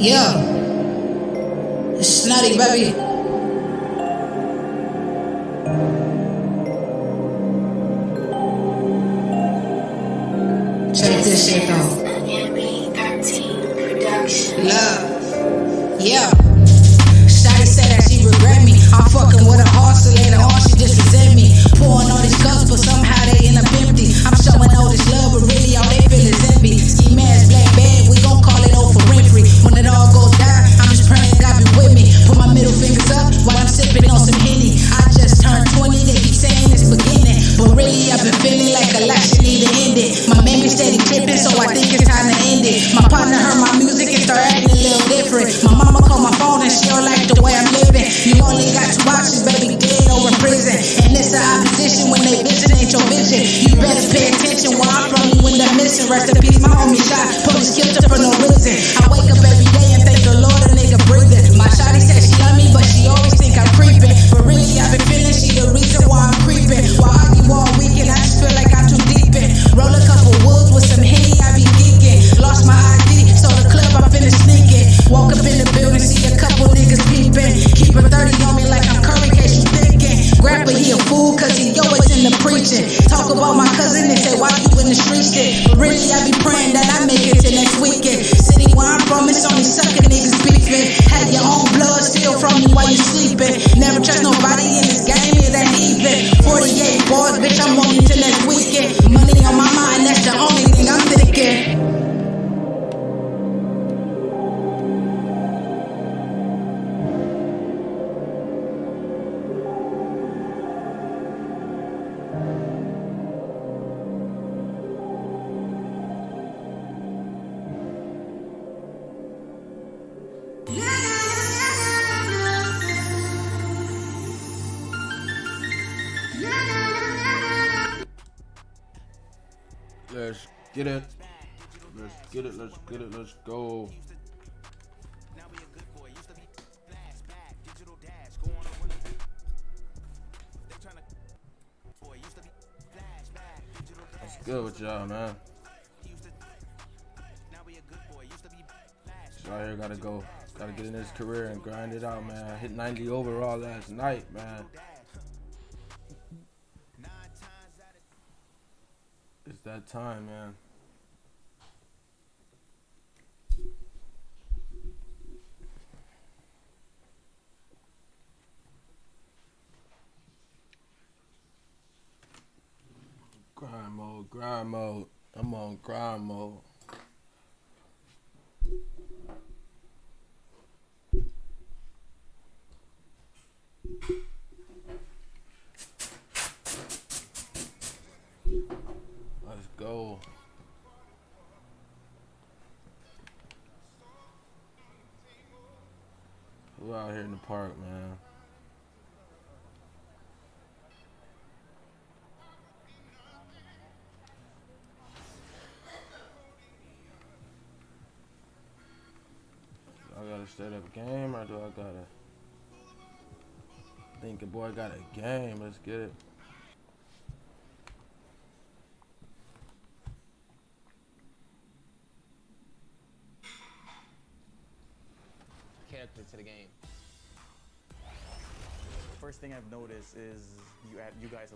Yeah, it's Snotty, baby. Check this shit though. Love, yeah. Shawty said that she regret me. I'm fucking with a hustle later on, she just resent me. Pouring all these cups, but somehow they end up empty. I'm showing all this love, but really all they feel is envy. Ski mask, black bag, we gon' call it over Winfrey. When it all goes down, I'm just praying God be with me. Put my middle fingers up while I'm sipping on some Henny. I just turned 20, they keep saying it's beginning, but really I've been feeling like a lot should need to end it. My memory steady tripping, so I think it's time to end it. My partner heard my music and started acting a little different. My mama called my phone and she don't like the way I'm living. You only got 2 options, baby, dead or in prison. And it's the opposition when they vision ain't your vision. You better pay attention where I'm from, you end up missing. Rest in peace, my homie shot, police killed her for no reason. I wake up every day and thank the Lord a nigga breathing. My shawty said she love me, but she always think I'm creeping. But really I've been feeling she the reason why I'm creeping. While I argue all weekend, I just feel like I'm too deep in. Roll a couple woods with some Henny, I be geeking. Lost my ID, so the club I'm finna sneaking. Walk up in the building, see a couple niggas peeping. Keep a 30 on me like I'm Curry, case you thinking. Grandpa, he a fool, cause he always in the preaching. Talk about my cousin, they say, why you in the street shit? But really, I be praying that I make it to next weekend. City where I'm from, it's only sucking niggas beefing. Have your own blood steal from you while you sleeping. Never trust nobody in this game, it ain't even. 48 bars, bitch, I'm on you till next weekend. Money on my mind, that's the only thing I'm thinking. Let's get it. Let's get it. Let's get it. Let's go. What's good with y'all, man? So out here gotta get in this career and grind it out, man. I hit 90 overall last night, man. It's that time, man. Grind mode, grind mode. I'm on grind mode. Let's go. Who out here in the park, man? I gotta set up a game, or do I gotta think a boy got a game? Let's get it. Character to the game. First thing I've noticed is you guys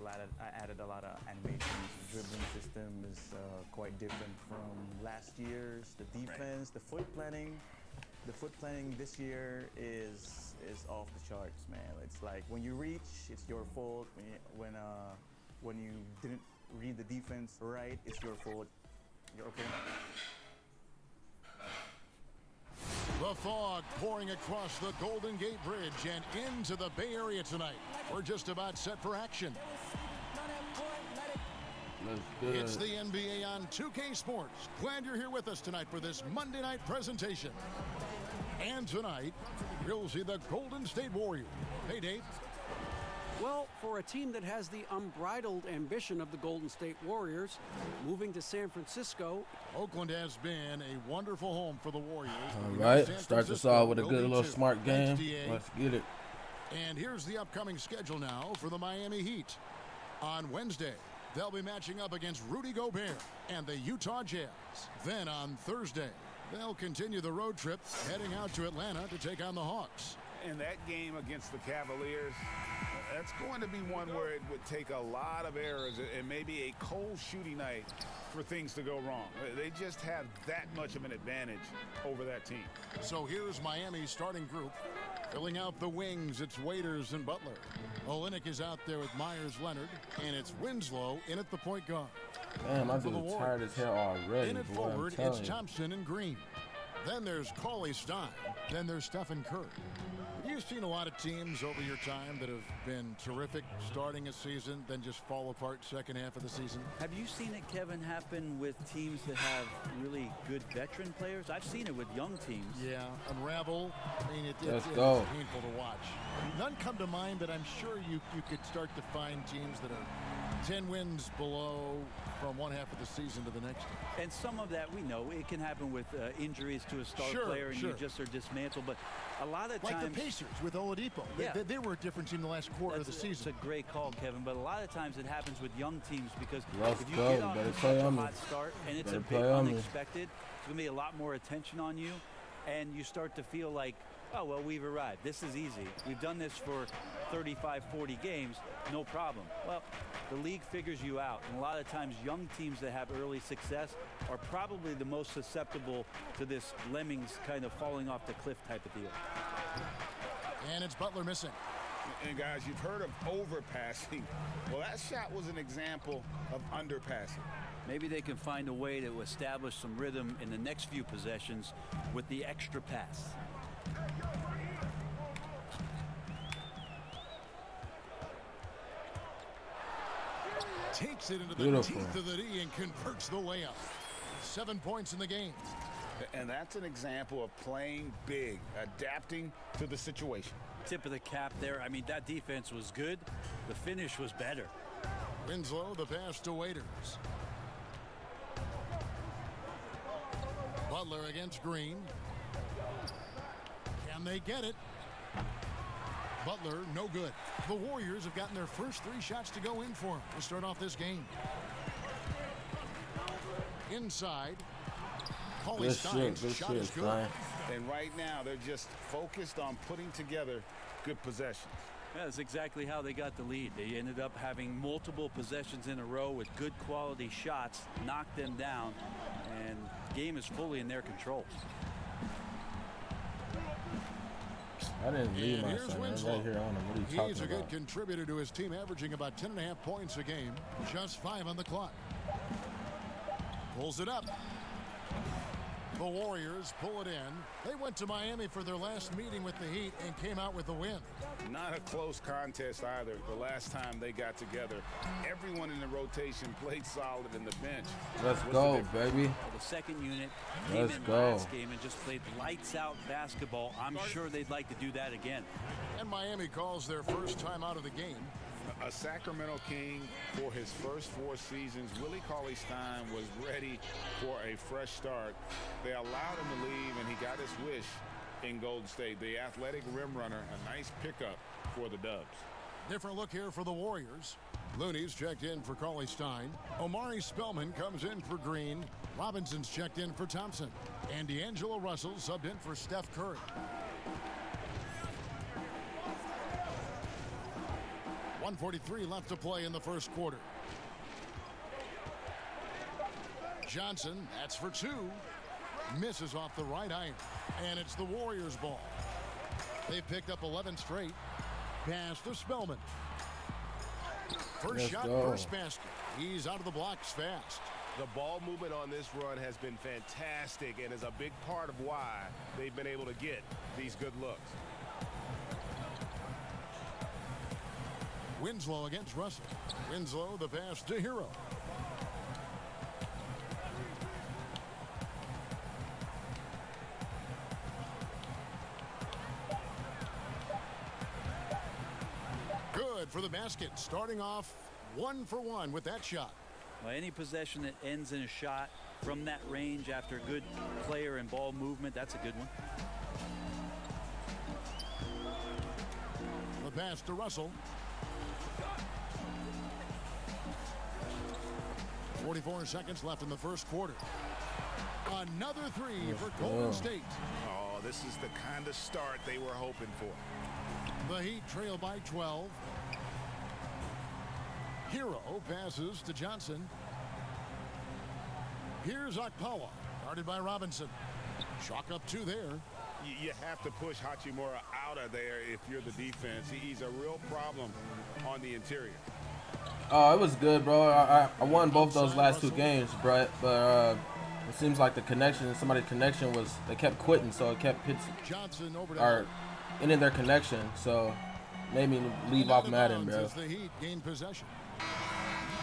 added a lot of animations. The dribbling system is quite different from last year's. The defense, the foot planning. The foot planning this year is off the charts, man. It's like when you reach, it's your fault. When you didn't read the defense right, it's your fault. You're okay. The fog pouring across the Golden Gate Bridge and into the Bay Area tonight. We're just about set for action. It's the NBA on 2K Sports. Glad you're here with us tonight for this Monday night presentation. And tonight, we'll see the Golden State Warriors. Hey, Dave. Well, for a team that has the unbridled ambition of the Golden State Warriors, moving to San Francisco. Oakland has been a wonderful home for the Warriors. All right, starts us off with a good little smart game. Let's get it. And here's the upcoming schedule now for the Miami Heat. On Wednesday, they'll be matching up against Rudy Gobert and the Utah Jazz. Then on Thursday, They'll continue the road trip, heading out to Atlanta to take on the Hawks. And that game against the Cavaliers, that's going to be one where it would take a lot of errors and maybe a cold shooting night for things to go wrong. They just have that much of an advantage over that team. So here's Miami's starting group. Filling out the wings, it's Waiters and Butler. Olynyk is out there with Myers Leonard, and it's Winslow in at the point guard. Damn, I For the dude tired as hell Warriors. already. In at Boy, forward, I'm telling it's you. Thompson and Green. Then there's Cauley Stein. Then there's Stephen Curry. You've seen a lot of teams over your time that have been terrific starting a season, then just fall apart second half of the season. Have you seen it, Kevin, happen with teams that have really good veteran players? I've seen it with young teams. Yeah, unravel. I mean, it's go. painful to watch. None come to mind, but I'm sure you could start to find teams that are 10 wins below from one half of the season to the next. And some of that we know. It can happen with injuries to a star Sure, player and sure. you just are dismantled. But a lot of Like times... the Pacers with Oladipo. Yeah. They were a different team the last quarter of the It's season. a great call, Kevin. But a lot of times it happens with young teams because Let's if you go. get off Better to play such a on me. hot start and it's Better a bit play on me. unexpected, it's going to be a lot more attention on you. And you start to feel like, oh, well, we've arrived. This is easy. We've done this for 35, 40 games. No problem. Well, the league figures you out. And a lot of times young teams that have early success are probably the most susceptible to this lemmings kind of falling off the cliff type of deal. And it's Butler missing. And guys, you've heard of overpassing. Well, that shot was an example of underpassing. Maybe they can find a way to establish some rhythm in the next few possessions with the extra pass. Takes it into the Beautiful. teeth of the D and converts the layup. 7 points in the game. And that's an example of playing big, adapting to the situation. Tip of the cap there. I mean, that defense was good. The finish was better. Winslow, the pass to Waiters. Butler against Green. Can they get it? Butler, no good. The Warriors have gotten their first 3 shots to go in for them to start off this game. Inside. Cauley Good Stein's shit, shot is good. Stein. And right now, they're just focused on putting together good possessions. Yeah, that's exactly how they got the lead. They ended up having multiple possessions in a row with good quality shots, knocked them down, and the game is fully in their control. I didn't leave And my here's son. I was Winslow. right here on him. What are you talking He's a good about? contributor to his team, averaging about 10.5 points a game. Just 5 on the clock. Pulls it up. The Warriors pull it in. They went to Miami for their last meeting with the Heat and came out with a win. Not a close contest either. The last time they got together, everyone in the rotation played solid in the bench. Let's Was go, the difference. baby. The second unit came Let's in go. last game and just played lights out basketball. I'm sure they'd like to do that again. And Miami calls their first time out of the game. A Sacramento King for his first 4 seasons. Willie Cauley-Stein was ready for a fresh start. They allowed him to leave, and he got his wish in Golden State. The athletic rim runner, a nice pickup for the Dubs. Different look here for the Warriors. Looney's checked in for Cauley-Stein. Omari Spellman comes in for Green. Robinson's checked in for Thompson. And D'Angelo Russell subbed in for Steph Curry. 1:43 left to play in the first quarter. Johnson, that's for 2. Misses off the right iron. And it's the Warriors' ball. They've picked up 11 straight. Pass to Spellman. First Let's shot, go. first basket. He's out of the blocks fast. The ball movement on this run has been fantastic and is a big part of why they've been able to get these good looks. Winslow against Russell. Winslow, the pass to Hero. Good for the basket. Starting off 1 for 1 with that shot. Well, any possession that ends in a shot from that range after good player and ball movement, that's a good one. The pass to Russell. 44 seconds left in the first quarter. Another three for Golden State. Oh, this is the kind of start they were hoping for. The Heat trail by 12. Hero passes to Johnson. Here's Okpala, guarded by Robinson. Chalk up 2 there. You have to push Hachimura out of there if you're the defense. He's a real problem on the interior. Oh, it was good, bro. I won both those last 2 games, Brett, but it seems like the connection, somebody's connection was, they kept quitting, so it kept Johnson over to or ending their connection, so made me leave off Madden, bro. The Heat gain possession.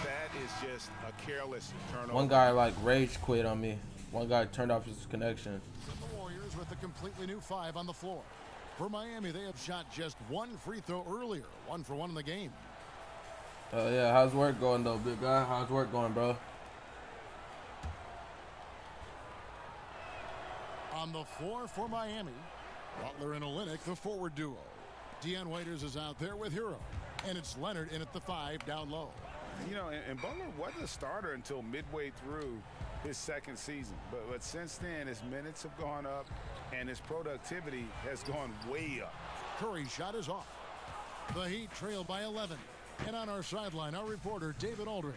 That is just a careless turnover. One guy like rage quit on me. One guy turned off his connection. The Warriors with a completely new 5 on the floor. For Miami, they have shot just 1 free throw earlier, 1 for 1 in the game. Yeah, how's work going though, big guy? How's work going, bro? On the floor for Miami, Butler and Olynyk, the forward duo. Deion Waiters is out there with Hero, and it's Leonard in at the 5 down low. You know, and Butler wasn't a starter until midway through his 2nd season. But since then, his minutes have gone up, and his productivity has gone way up. Curry's shot is off. The Heat trail by 11. And on our sideline, our reporter, David Aldridge.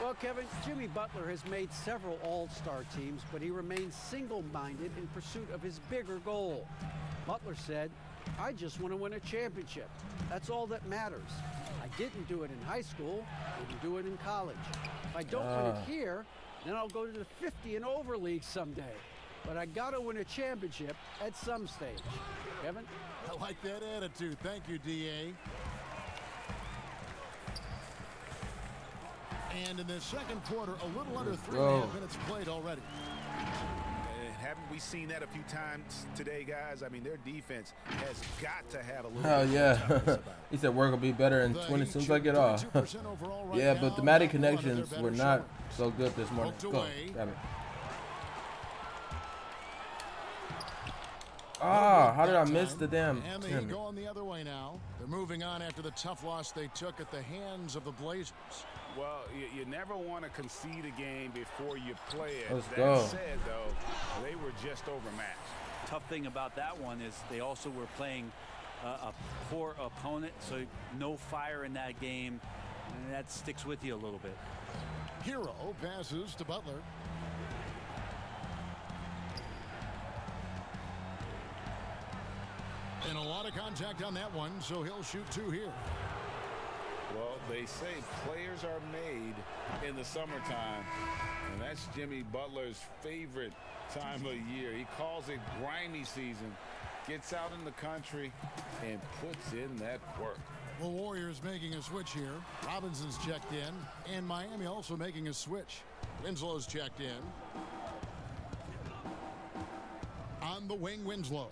Well, Kevin, Jimmy Butler has made several all-star teams, but he remains single-minded in pursuit of his bigger goal. Butler said, "I just want to win a championship. That's all that matters. I didn't do it in high school, didn't do it in college. If I don't win it here, then I'll go to the 50 and over league someday. But I got to win a championship at some stage." Kevin? I like that attitude. Thank you, D.A. And in the second quarter, a little under 3.5 minutes played already. Haven't we seen that a few times today, guys? I mean, their defense has got to have a little Hell bit yeah. of toughness about it. He said work will be better in 20 as soon as I get off. Yeah, but the Matty connections were not so good this morning. Go, grab it. Ah, how did I miss the damn? And the Heat going the other way now. They're moving on after the tough loss they took at the hands of the Blazers. Well, you never want to concede a game before you play it. Let's that go. said, though, they were just overmatched. Tough thing about that one is they also were playing a poor opponent, so no fire in that game, and that sticks with you a little bit. Hero passes to Butler. And a lot of contact on that one, so he'll shoot 2 here. Well, they say players are made in the summertime, and that's Jimmy Butler's favorite time of year. He calls it grimy season, gets out in the country, and puts in that work. The Warriors making a switch here. Robinson's checked in, and Miami also making a switch. Winslow's checked in. On the wing, Winslow.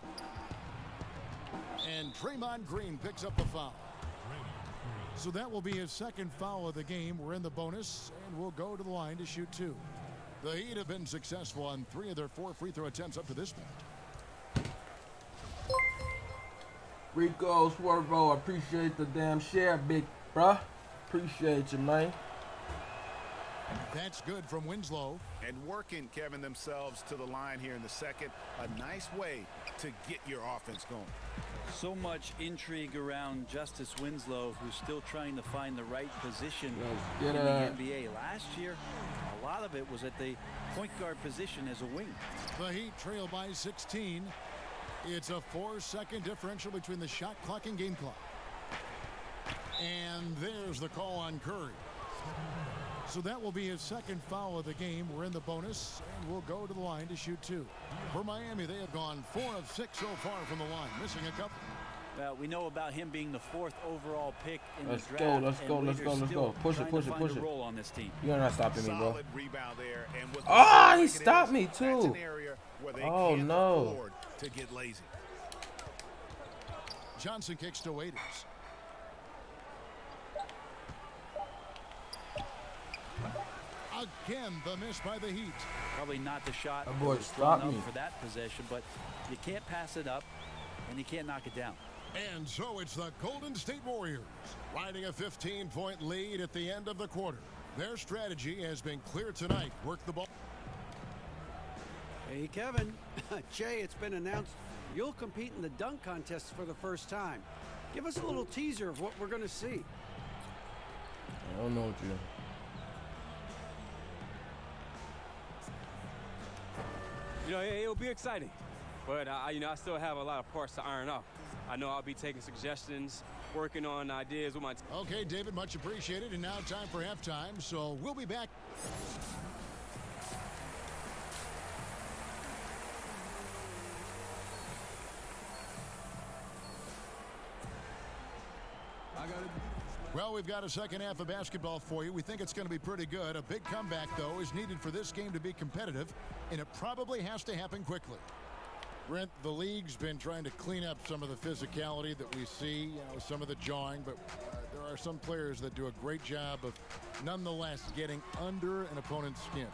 And Draymond Green picks up the foul. So that will be his 2nd foul of the game. We're in the bonus, and we'll go to the line to shoot 2. The Heat have been successful on 3 of their 4 free throw attempts up to this point. Rico, Swervo, appreciate the damn share, big bruh. Appreciate you, man. That's good from Winslow. And working, Kevin, themselves to the line here in the second. A nice way to get your offense going. So much intrigue around Justice Winslow, who's still trying to find the right position in the NBA. Last year, a lot of it was at the point guard position as a wing. The Heat trail by 16. It's a 4-second differential between the shot clock and game clock. And there's the call on Curry. So that will be his 2nd foul of the game. We're in the bonus, and we'll go to the line to shoot 2. For Miami, they have gone 4 of 6 so far from the line, missing a couple. Well, we know about him being the 4th overall pick in the draft. Let's go. Push it. Role on this team. You're not stopping me, bro. Solid rebound there, and with He stopped me too. Oh no. To get lazy. Johnson kicks to Waiters. Again, the miss by the Heat. Probably not the shot That boy was thrown stopped me up for that possession, but you can't pass it up, and you can't knock it down. And so it's the Golden State Warriors riding a 15-point lead at the end of the quarter. Their strategy has been clear tonight. Work the ball. Hey, Kevin. Jay, it's been announced you'll compete in the dunk contest for the first time. Give us a little teaser of what we're going to see. I don't know what you. You know, it'll be exciting, but you know, I still have a lot of parts to iron out. I know I'll be taking suggestions, working on ideas with my team. Okay, David, much appreciated. And now time for halftime, so we'll be back. Well, we've got a second half of basketball for you. We think it's going to be pretty good. A big comeback, though, is needed for this game to be competitive, and it probably has to happen quickly. Brent, the league's been trying to clean up some of the physicality that we see, some of the jawing, but there are some players that do a great job of nonetheless getting under an opponent's skin.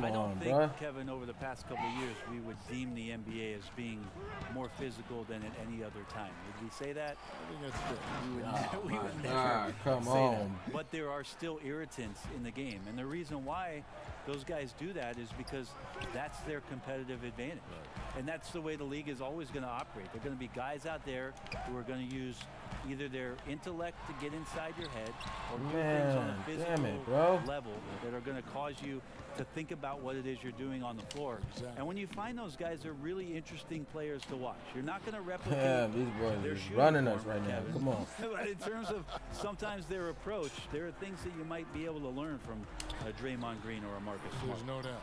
I don't think, Kevin, over the past couple of years, we would deem the NBA as being more physical than at any other time. Would we say that? I think that's true. We would never come say on. that. But there are still irritants in the game. And the reason why those guys do that is because that's their competitive advantage. And that's the way the league is always going to operate. There are going to be guys out there who are going to use either their intellect to get inside your head or do things on a physical level that are going to cause you to think about what it is you're doing on the floor. Exactly. And when you find those guys, they're really interesting players to watch. You're not going to replicate these boys their are running us right now. Kevin. Come on. But in terms of sometimes their approach, there are things that you might be able to learn from a Draymond Green or a Marcus Smart. There's no doubt.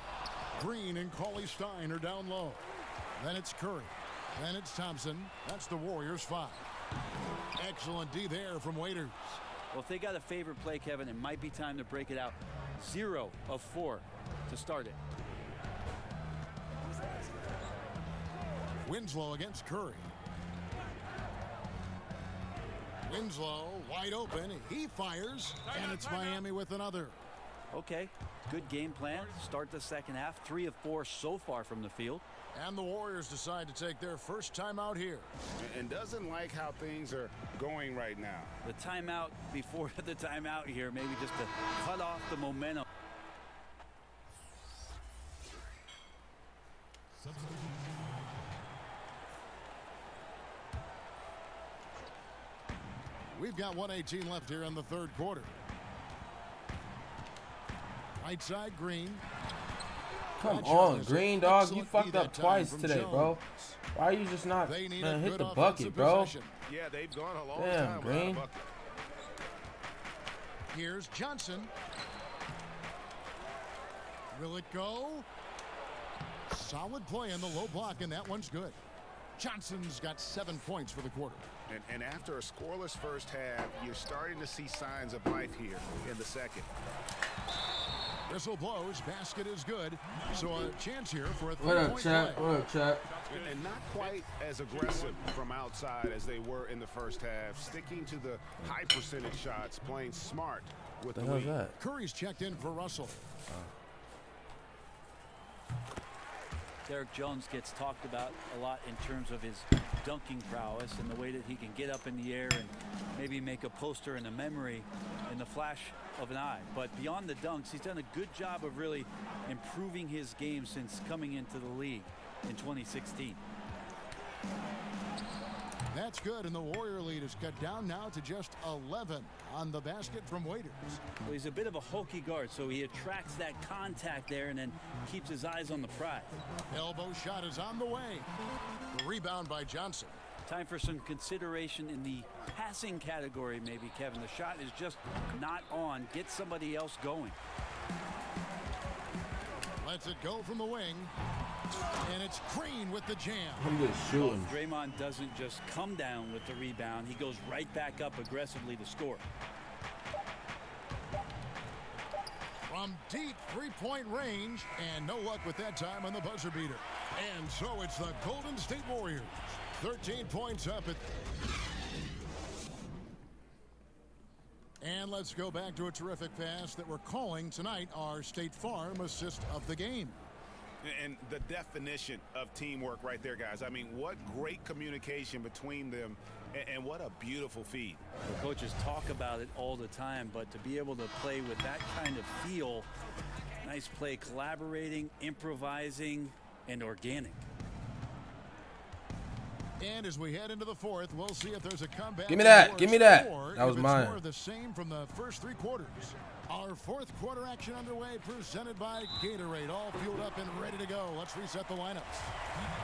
Green and Cauley Stein are down low. Then it's Curry. Then it's Thompson. That's the Warriors 5. Excellent D there from Waiters. Well, if they got a favorite play, Kevin, it might be time to break it out. 0 of 4 to start it. Winslow against Curry. Winslow wide open. He fires, and it's Miami with another. Okay, good game plan. Start the second half. 3 of 4 so far from the field. And the Warriors decide to take their first time out here. And doesn't like how things are going right now. The timeout before the timeout here, maybe just to cut off the momentum. We've got 1:18 left here in the third quarter. Right side, Green. Come on, Green, dog. You fucked up twice today, bro. Why are you just not hit the bucket, bro? Yeah, they've gone a long Damn, time Green. without a bucket. Here's Johnson. Will it go? Solid play in the low block, and that one's good. Johnson's got 7 points for the quarter. And after a scoreless first half, you're starting to see signs of life here in the second. Whistle blows. Basket is good. So a chance here for a What up, three-point chat? play. What up, chat? And not quite as aggressive from outside as they were in the first half, sticking to the high percentage shots, playing smart with the lead. That? Curry's checked in for Russell. Derek Jones gets talked about a lot in terms of his dunking prowess and the way that he can get up in the air and maybe make a poster and a memory in the flash of an eye. But beyond the dunks, he's done a good job of really improving his game since coming into the league in 2016. That's good, and the Warrior lead is cut down now to just 11 on the basket from Waiters. Well, he's a bit of a hokey guard, so he attracts that contact there and then keeps his eyes on the prize. Elbow shot is on the way. The rebound by Johnson. Time for some consideration in the passing category, maybe, Kevin. The shot is just not on. Get somebody else going. Lets it go from the wing. And it's Green with the jam. I'm just shooting. Well, Draymond doesn't just come down with the rebound. He goes right back up aggressively to score. From deep three-point range, and no luck with that time on the buzzer beater. And so it's the Golden State Warriors. 13 points up at... And let's go back to a terrific pass that we're calling tonight our State Farm assist of the game. And the definition of teamwork right there, guys. I mean, what great communication between them, and what a beautiful feed. The coaches talk about it all the time, but to be able to play with that kind of feel, nice play, collaborating, improvising, and organic. And as we head into the fourth, we'll see if there's a comeback. Give me that. Give me that. Or That was if mine. It's more of the same from the first 3 quarters. Our fourth quarter action underway, presented by Gatorade. All fueled up and ready to go. Let's reset the lineups.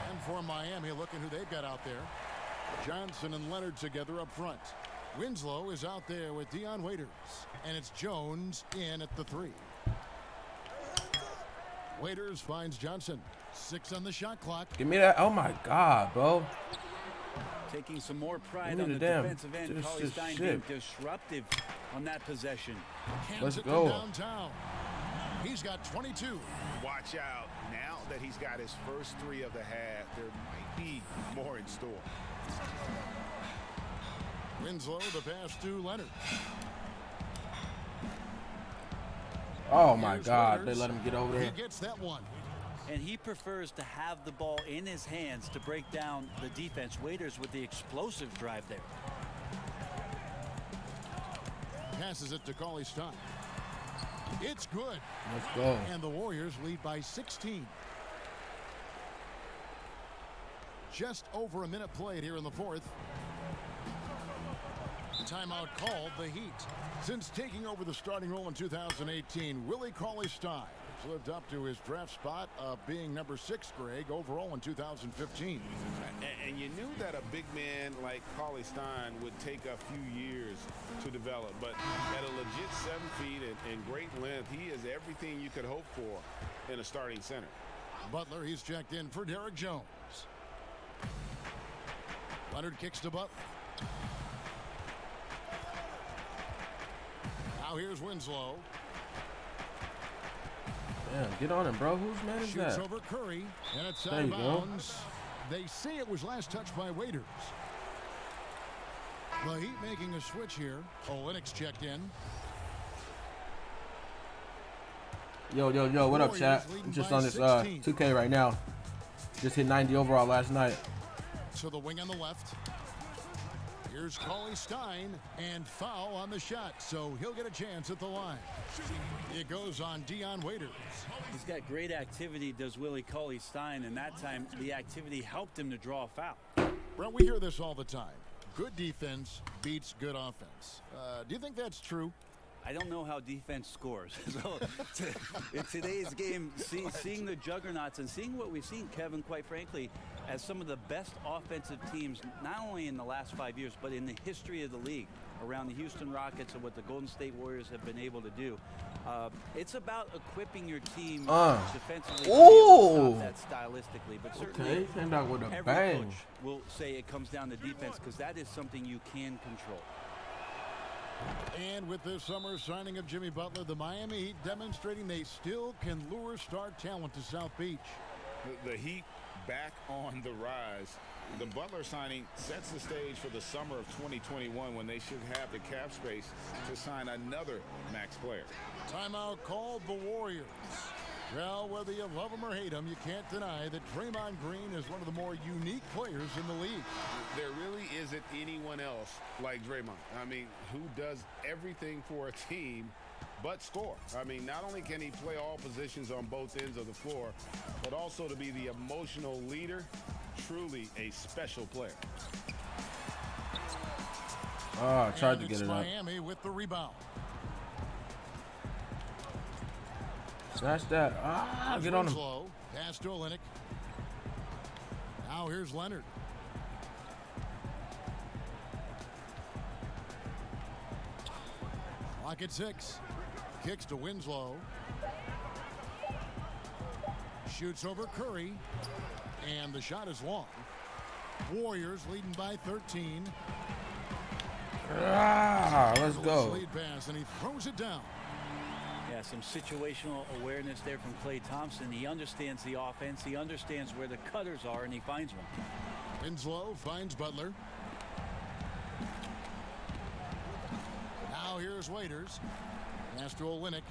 And for Miami, look at who they've got out there. Johnson and Leonard together up front. Winslow is out there with Dion Waiters. And it's Jones in at the 3. Waiters finds Johnson. 6 on the shot clock. Give me that. Oh my God, bro. Taking some more pride Give me on the the damn- defensive end. this Cauley is Stein shit. being disruptive on that possession. Let's Hands it go. from downtown. He's got 22. Watch out. Now that he's got his first 3 of the half, there might be more in store. Winslow, the pass to Leonard. Oh my Here's God, Waiters. they let him get over He there. gets that one. And he prefers to have the ball in his hands to break down the defense. Waiters with the explosive drive there. Passes it to Cauley Stein. It's good. Let's go. And the Warriors lead by 16. Just over a minute played here in the fourth. Timeout called the Heat. Since taking over the starting role in 2018, Willie Cauley Stein has lived up to his draft spot of being number 6, Greg, overall in 2015. And you knew that a big man like Cauley Stein would take a few years to develop, but at a legit 7 feet and great length, he is everything you could hope for in a starting center. Butler, he's checked in for Derek Jones. Leonard kicks to Butler. Now here's Winslow. Damn, get on him, bro. Whose man is Shoots that? over Curry, and it's There out of you go. bounds. They say it was last touched by Waiters. The Heat making a switch here. Olenek's checked in. Yo, what up, chat? I'm just on this 2K right now. Just hit 90 overall last night. To the wing on the left. Here's Cauley Stein, and foul on the shot, so he'll get a chance at the line. It goes on Dion Waiters. He's got great activity, does Willie Cauley Stein, and that time the activity helped him to draw a foul. Well, we hear this all the time. Good defense beats good offense. Do you think that's true? I don't know how defense scores. So in today's game, seeing the juggernauts and seeing what we've seen, Kevin, quite frankly, as some of the best offensive teams, not only in the last 5 years, but in the history of the league, around the Houston Rockets and what the Golden State Warriors have been able to do. It's about equipping your team defensively to be able to stop that stylistically. But certainly, Okay, came out with a every bang. coach will say it comes down to defense because that is something you can control. And with this summer signing of Jimmy Butler, the Miami Heat demonstrating they still can lure star talent to South Beach. The Heat back on the rise. The Butler signing sets the stage for the summer of 2021 when they should have the cap space to sign another max player. Timeout called the Warriors. Well, whether you love him or hate him, you can't deny that Draymond Green is one of the more unique players in the league. There really isn't anyone else like Draymond. I mean, who does everything for a team but score. I mean, not only can he play all positions on both ends of the floor, but also to be the emotional leader. Truly a special player. Oh, I tried to get it up. Miami with the rebound. Snatch that. Ah, get on him. Slow. Pass to Olynyk. Now here's Leonard. Clock at 6. Kicks to Winslow. Shoots over Curry. And the shot is long. Warriors leading by 13. Ah, let's go. Lead pass, and he throws it down. Yeah, some situational awareness there from Klay Thompson. He understands the offense. He understands where the cutters are, and he finds one. Winslow finds Butler. Now here's Waiters. Pass to Olynyk.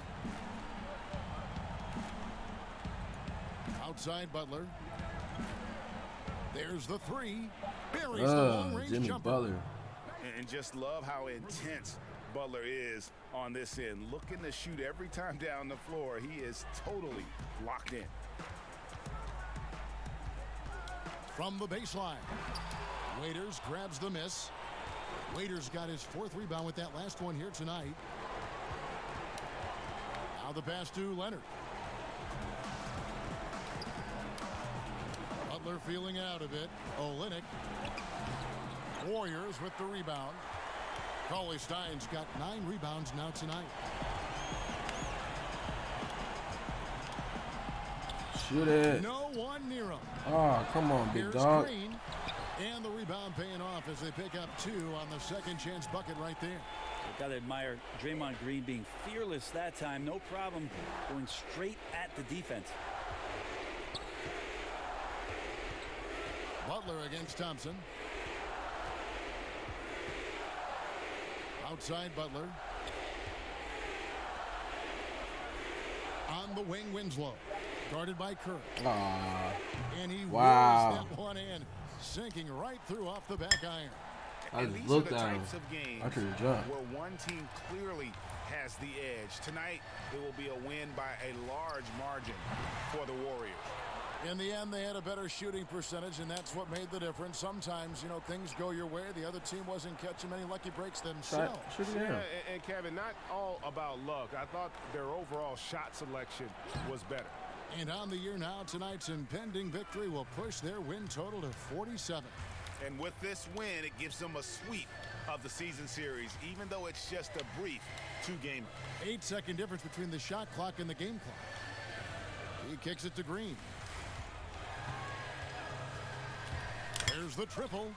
Outside Butler. There's the three. Buries the long-range Jimmy jumper. Butler. And just love how intense Butler is on this end. Looking to shoot every time down the floor. He is totally locked in. from the baseline. Waiters grabs the miss. Waiters got his 4th rebound with that last one here tonight. Now the pass to Leonard. Butler feeling it out a bit. Olynyk. Warriors with the rebound. Cauley Stein's got 9 rebounds now tonight. Shoot it. No one near him. Oh, come on, big Here's dog. Green. And the rebound paying off as they pick up 2 on the second chance bucket right there. You've got to admire Draymond Green being fearless that time. No problem going straight at the defense. Butler against Thompson. Outside Butler. On the wing, Winslow. Guarded by Kerr. Aww. And he Wow. wheels that one in. Sinking right through off the back iron. I And just these are looked the down. types of games I could've jumped. where one team clearly has the edge. Tonight, it will be a win by a large margin for the Warriors. In the end, they had a better shooting percentage, and that's what made the difference. Sometimes, you know, things go your way. The other team wasn't catching many lucky breaks themselves. Shoot it Yeah, down. and Kevin, not all about luck. I thought their overall shot selection was better. And on the year now, tonight's impending victory will push their win total to 47. And with this win, it gives them a sweep of the season series, even though it's just a brief 2-game. 8-second difference between the shot clock and the game clock. He kicks it to Green. There's the triple.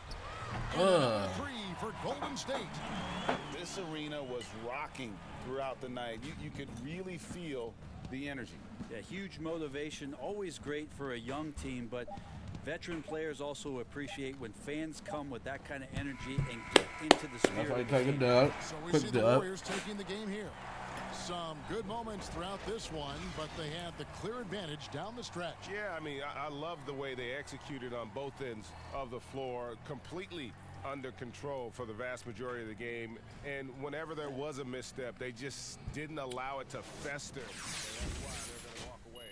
And 3 for Golden State. This arena was rocking throughout the night. You could really feel the energy. Yeah, huge motivation, always great for a young team, but veteran players also appreciate when fans come with that kind of energy and get into the spirit. That's why you of the take a game. dub. So we Quick see the dub. Warriors taking the game here. Some good moments throughout this one, but they had the clear advantage down the stretch. Yeah, I mean, I love the way they executed on both ends of the floor, completely under control for the vast majority of the game. And whenever there was a misstep, they just didn't allow it to fester. And that's why they're going to walk away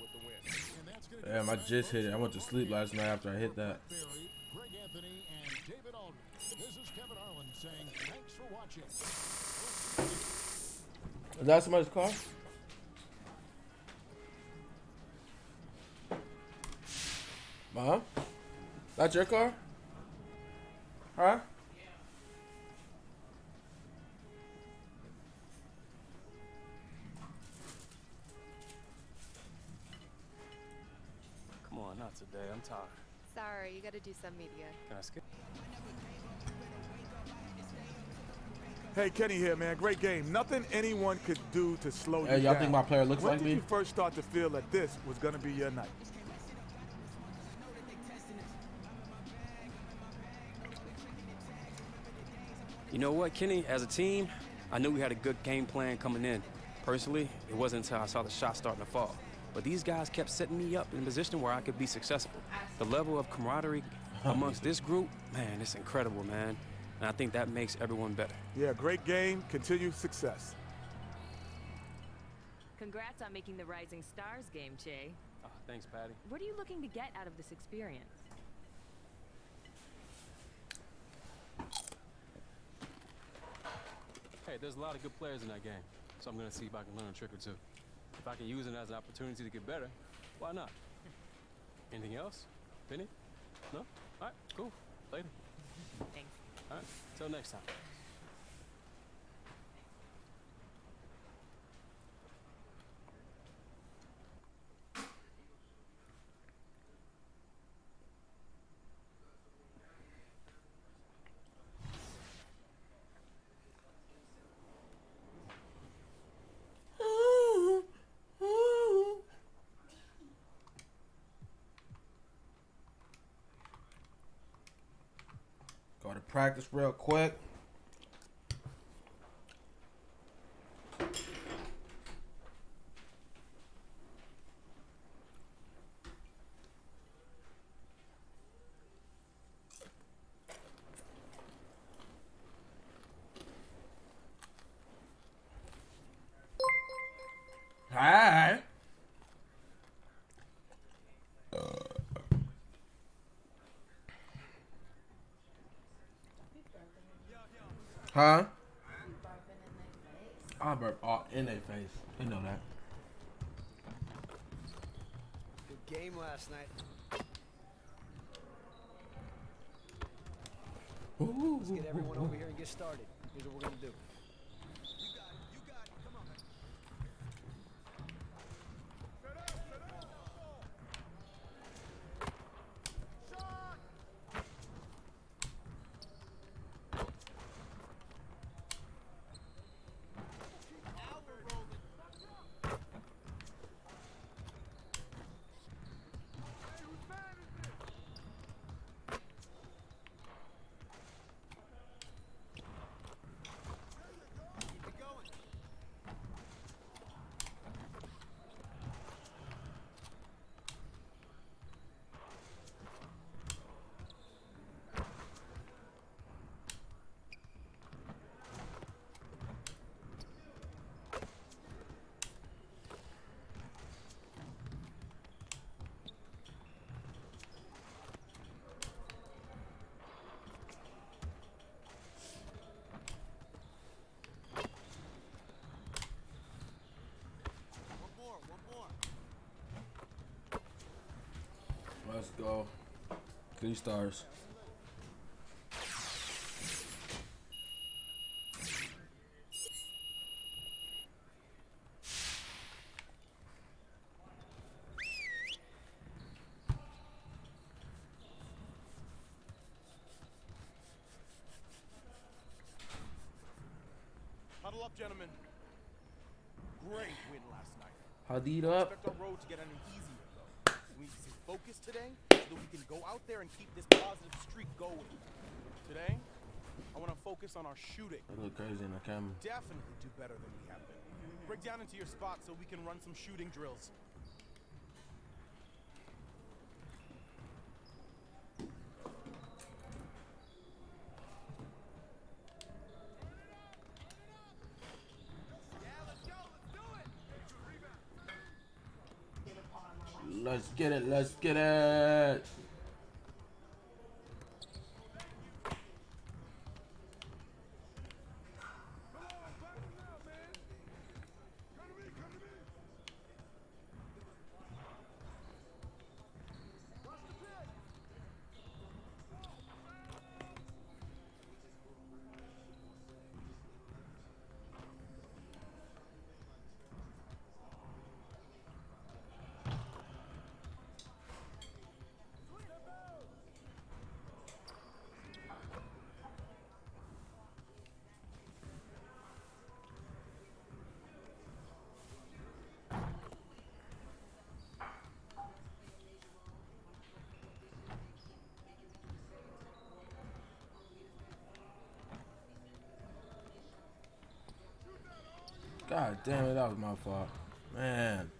with the win. And that's gonna Damn, I just hit it. I went to sleep last night after I hit that. Greg Anthony and David Aldridge. This is Kevin Harlan saying thanks for watching. Is that somebody's car? Huh? That's your car? Huh? Come on, not today. I'm tired. Sorry, you gotta do some media. Can I skip? Hey, Kenny here, man. Great game. Nothing anyone could do to slow Hey, you y'all down. think my player looks when like did me? you first start to feel that this was going to be your night? You know what, Kenny? As a team, I knew we had a good game plan coming in. Personally, it wasn't until I saw the shot starting to fall. But these guys kept setting me up in a position where I could be successful. The level of camaraderie amongst this group, man, it's incredible, man. And I think that makes everyone better. Yeah, great game. Continued success. Congrats on making the Rising Stars game, Che. Oh, thanks, Patty. What are you looking to get out of this experience? Hey, there's a lot of good players in that game, so I'm going to see if I can learn a trick or two. If I can use it as an opportunity to get better, why not? Anything else? Penny? No? All right, cool. Later. Thanks. All right, till next time. Go to practice real quick. Hi. Huh? I burp all in their face. You know that. Good game last night. Let's get everyone over here and get started. Here's what we're gonna do. Let's go. 3 stars. Huddle up, gentlemen. Great win last night. Hadid up. Expect our road to get any easier, though. We need to stay focused today so that we can go out there and keep this positive streak going. Today, I want to focus on our shooting. That look crazy in the camera. Definitely do better than we have been. Break down into your spot so we can run some shooting drills. Let's get it. Let's get it. God damn it, that was my fault. Man.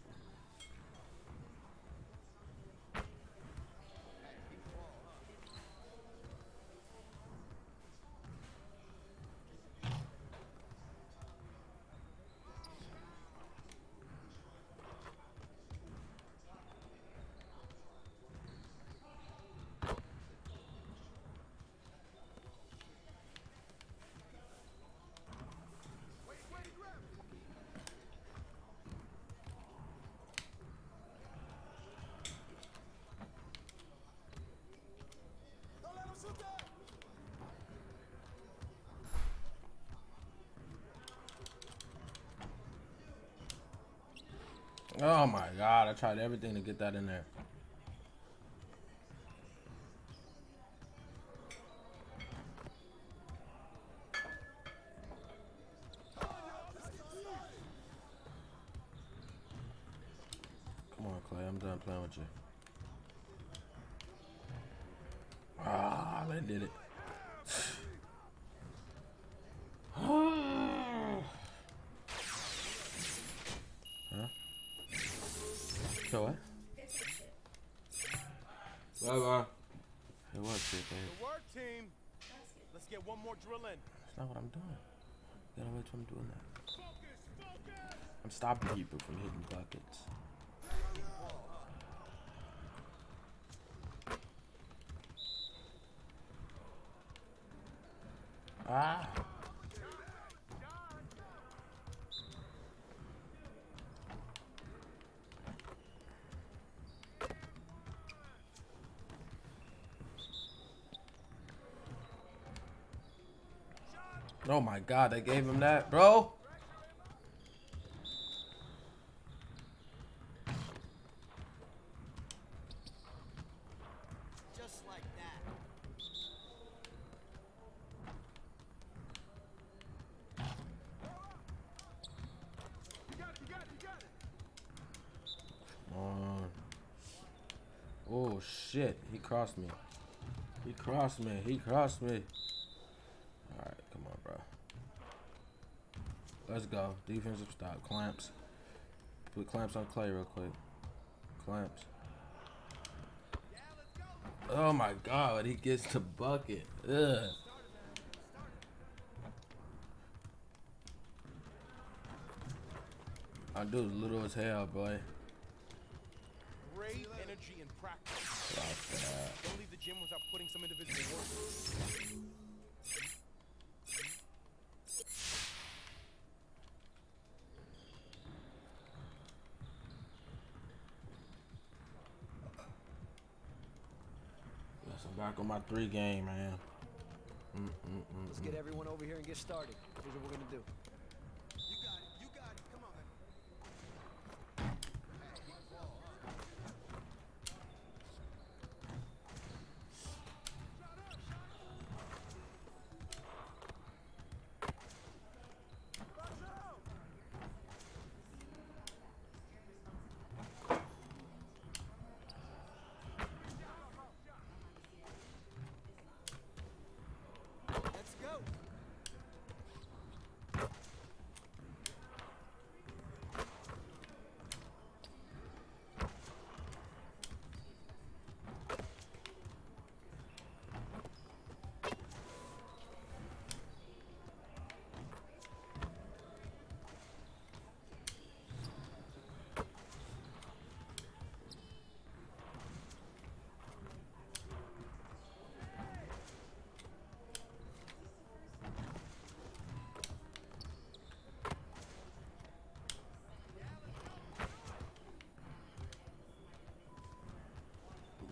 Oh my God, I tried everything to get that in there. Come on, Clay, I'm done playing with you. Ah, they did it. Huh? So what? Bye-bye. It was shit, babe. Good work, team. Let's get one more drill in. That's not what I'm doing. You gotta wait till I'm doing that. I'm stopping people from hitting buckets. Ah. Oh my God, they gave him that, bro. Just like that. Come on. Oh shit, he crossed me. He crossed me. He crossed me. All right, come on, bro. Let's go. Defensive stop. Clamps. Put clamps on Clay real quick. Clamps. Oh my God, he gets the bucket. Ugh. I do little as hell, boy. Great energy in practice. Don't leave the gym without putting some individual work. Yes, I'm back on my 3 game, man. Let's get everyone over here and get started. Here's what we're gonna do. You got it. Come on, man. Let's go.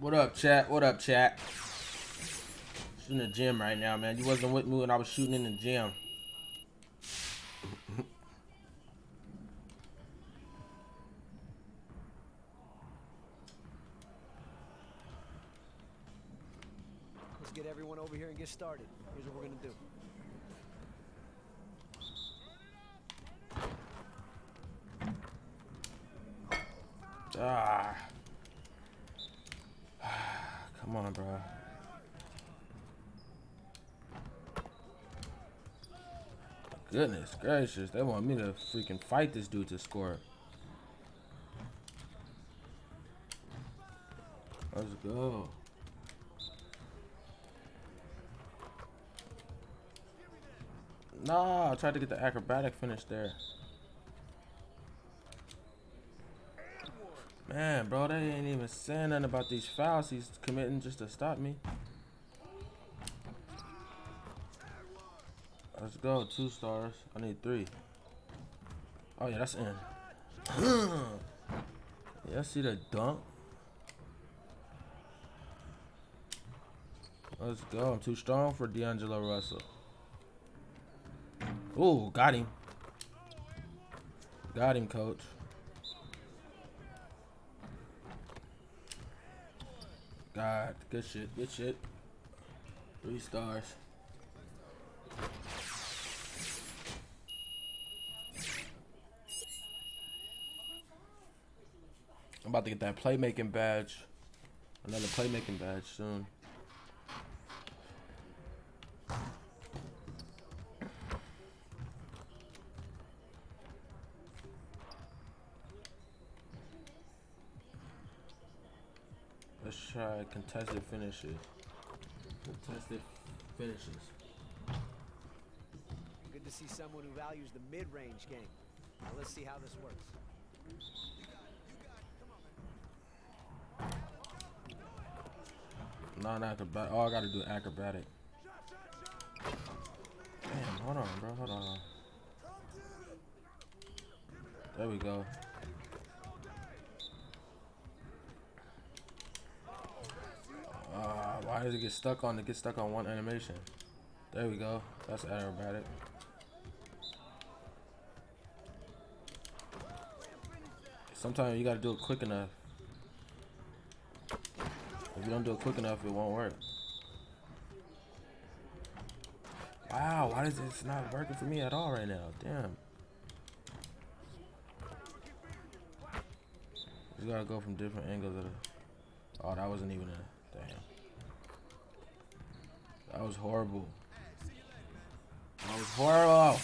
What up, chat? What up, chat? Shooting in the gym right now, man. You wasn't with me when I was shooting in the gym. Let's get everyone over here and get started. Here's what we're gonna do. Ah. Come on, bro. Goodness gracious. They want me to freaking fight this dude to score. Let's go. Nah, I tried to get the acrobatic finish there. Man, bro, they ain't even saying nothing about these fouls he's committing just to stop me. Let's go, 2 stars. I need 3. Oh yeah, that's in. Yeah, see the dunk? Let's go. I'm too strong for D'Angelo Russell. Ooh, got him. Got him, coach. God, good shit, good shit. 3 stars. I'm about to get that playmaking badge. Another playmaking badge soon. Let's try contested finishes. Contested finishes. Good to see someone who values the mid-range game. Now let's see how this works. Non-acrobatic. Oh, I gotta do acrobatic. Damn, hold on, bro. Hold on. There we go. Why does it get stuck on? It gets stuck on one animation. There we go. That's aerobatic. Sometimes you gotta do it quick enough. If you don't do it quick enough, it won't work. Wow, why is this not working for me at all right now? Damn. You gotta go from different angles of the... Oh, that wasn't even a... Damn. That was horrible. That was horrible.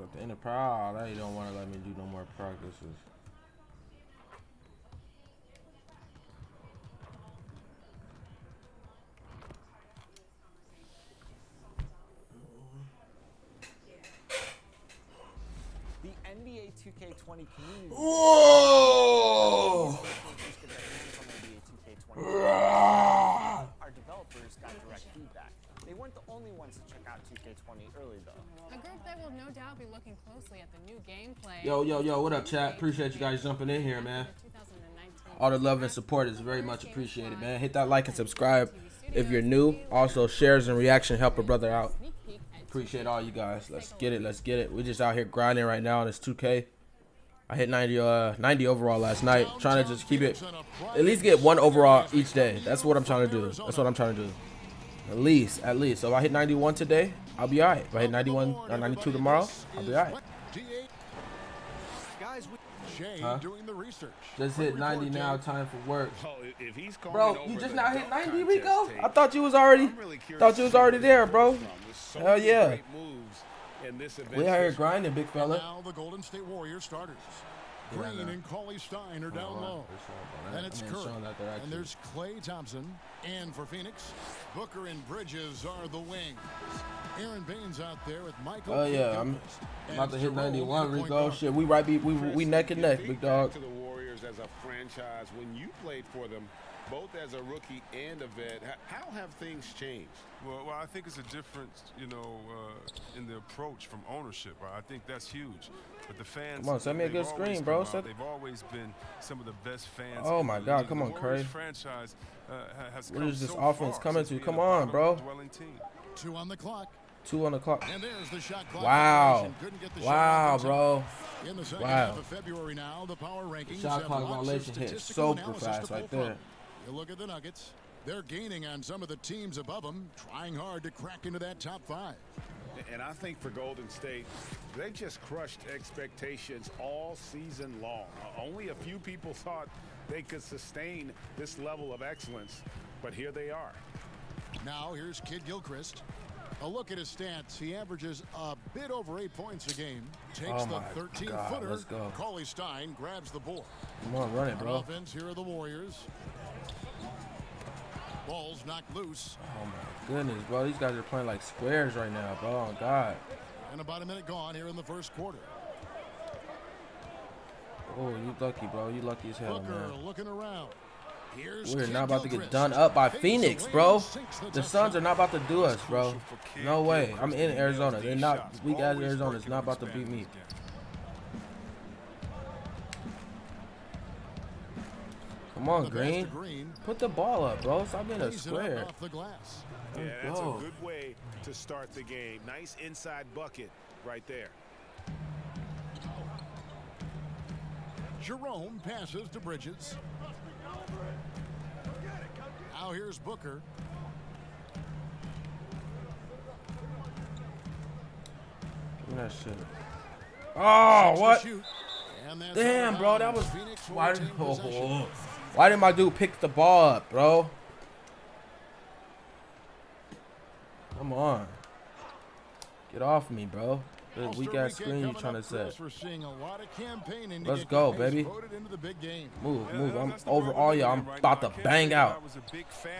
At the end of practice, they don't want to let me do no more practices. The NBA2K20 community. Whoa! Our developers got direct feedback. They weren't the only ones to check out 2K20 early, though. A group that will no doubt be looking closely at the new gameplay. Yo, what up, chat? Appreciate you guys jumping in here, man. All the love and support is very much appreciated, man. Hit that like and subscribe if you're new. Also, shares and reaction help a brother out. Appreciate all you guys. Let's get it. We're just out here grinding right now on this 2K. I hit 90 overall last night. Trying to just keep it, at least get 1 overall each day. That's what I'm trying to do. At least. So if I hit 91 today, I'll be all right. If I hit 91 or 92 tomorrow, I'll be all right. Huh? Just hit 90 now. Time for work. Bro, you just now hit 90, Rico? I thought you was already there, bro. Hell yeah. We out here grinding, big fella. Now the Golden State Warriors starters. Green and Cauley Stein are down low. And it's Curry. And there's Klay Thompson. And for Phoenix, Booker and Bridges are the wings. Aaron Baines out there with Michael. Oh yeah, I'm about to hit 91, Rico. Shit, we neck and neck, big dog. To the Warriors as a franchise, when you played for them, both as a rookie and a vet, how have things changed? Well, I think it's a difference, in the approach from ownership. Right? I think that's huge. But the fans, come on, send me a good screen, bro. They've always been some of the best fans. Oh my God, come on, Curry. Franchise has what is this offense coming to? Come on, bro. 2 on the clock. 2 on the clock. And there's the shot clock. Wow, bro. In the second half of February now, the power rankings shot clock violation hit super fast right there. You look at the Nuggets. They're gaining on some of the teams above them, trying hard to crack into that top 5. And I think for Golden State, they just crushed expectations all season long. Only a few people thought they could sustain this level of excellence, but here they are. Now here's Kid Gilchrist. A look at his stats. He averages a bit over 8 points a game. Takes the 13-footer. Let's go. Cauley Stein grabs the board. Come on, run it, bro. On offense, here are the Warriors. Ball's knocked loose. Oh my goodness, bro. These guys are playing like squares right now, bro. Oh God. And about a minute gone here in the first quarter. Oh, you lucky, bro. You lucky as hell, man. Looking around. We're not about to get done up by Phoenix, bro. The Suns are not about to do us, bro. No way. I'm in Arizona. They're not weak ass Arizona. It's not about to beat me. Come on, Green. Put the ball up, bro. Stop being a square. Yeah, that's a good way to start the game. Nice inside bucket right there. Jerome passes to Bridges. Now here's Booker. Look at that shit. Oh, what? Damn, bro. That was... Why didn't my dude pick the ball up, bro? Come on. Get off me, bro. The weak ass screen you trying to set. Let's go, baby. Move. I'm over all y'all. I'm about to bang out.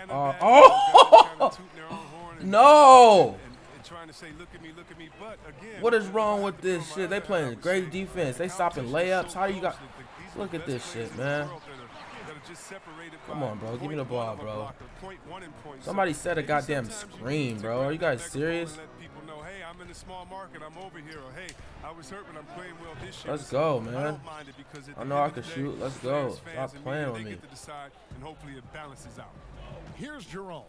Oh! No! What is wrong with this shit? They playing great defense. They stopping layups. How you got... Look at this shit, man. just separated. Come on, bro. Give me the ball, bro. Point. Somebody said a goddamn screen, bro. Are you guys serious? Let people know, hey, I'm in a small market. I'm over here. Or, hey, I was hurt, but I'm playing well this year. Let's go, I man. don't mind it because at I the know end I of can the day, shoot. Let's players, go. fans, Stop and playing media, with they me. get to decide, and hopefully it balances out. Here's Jerome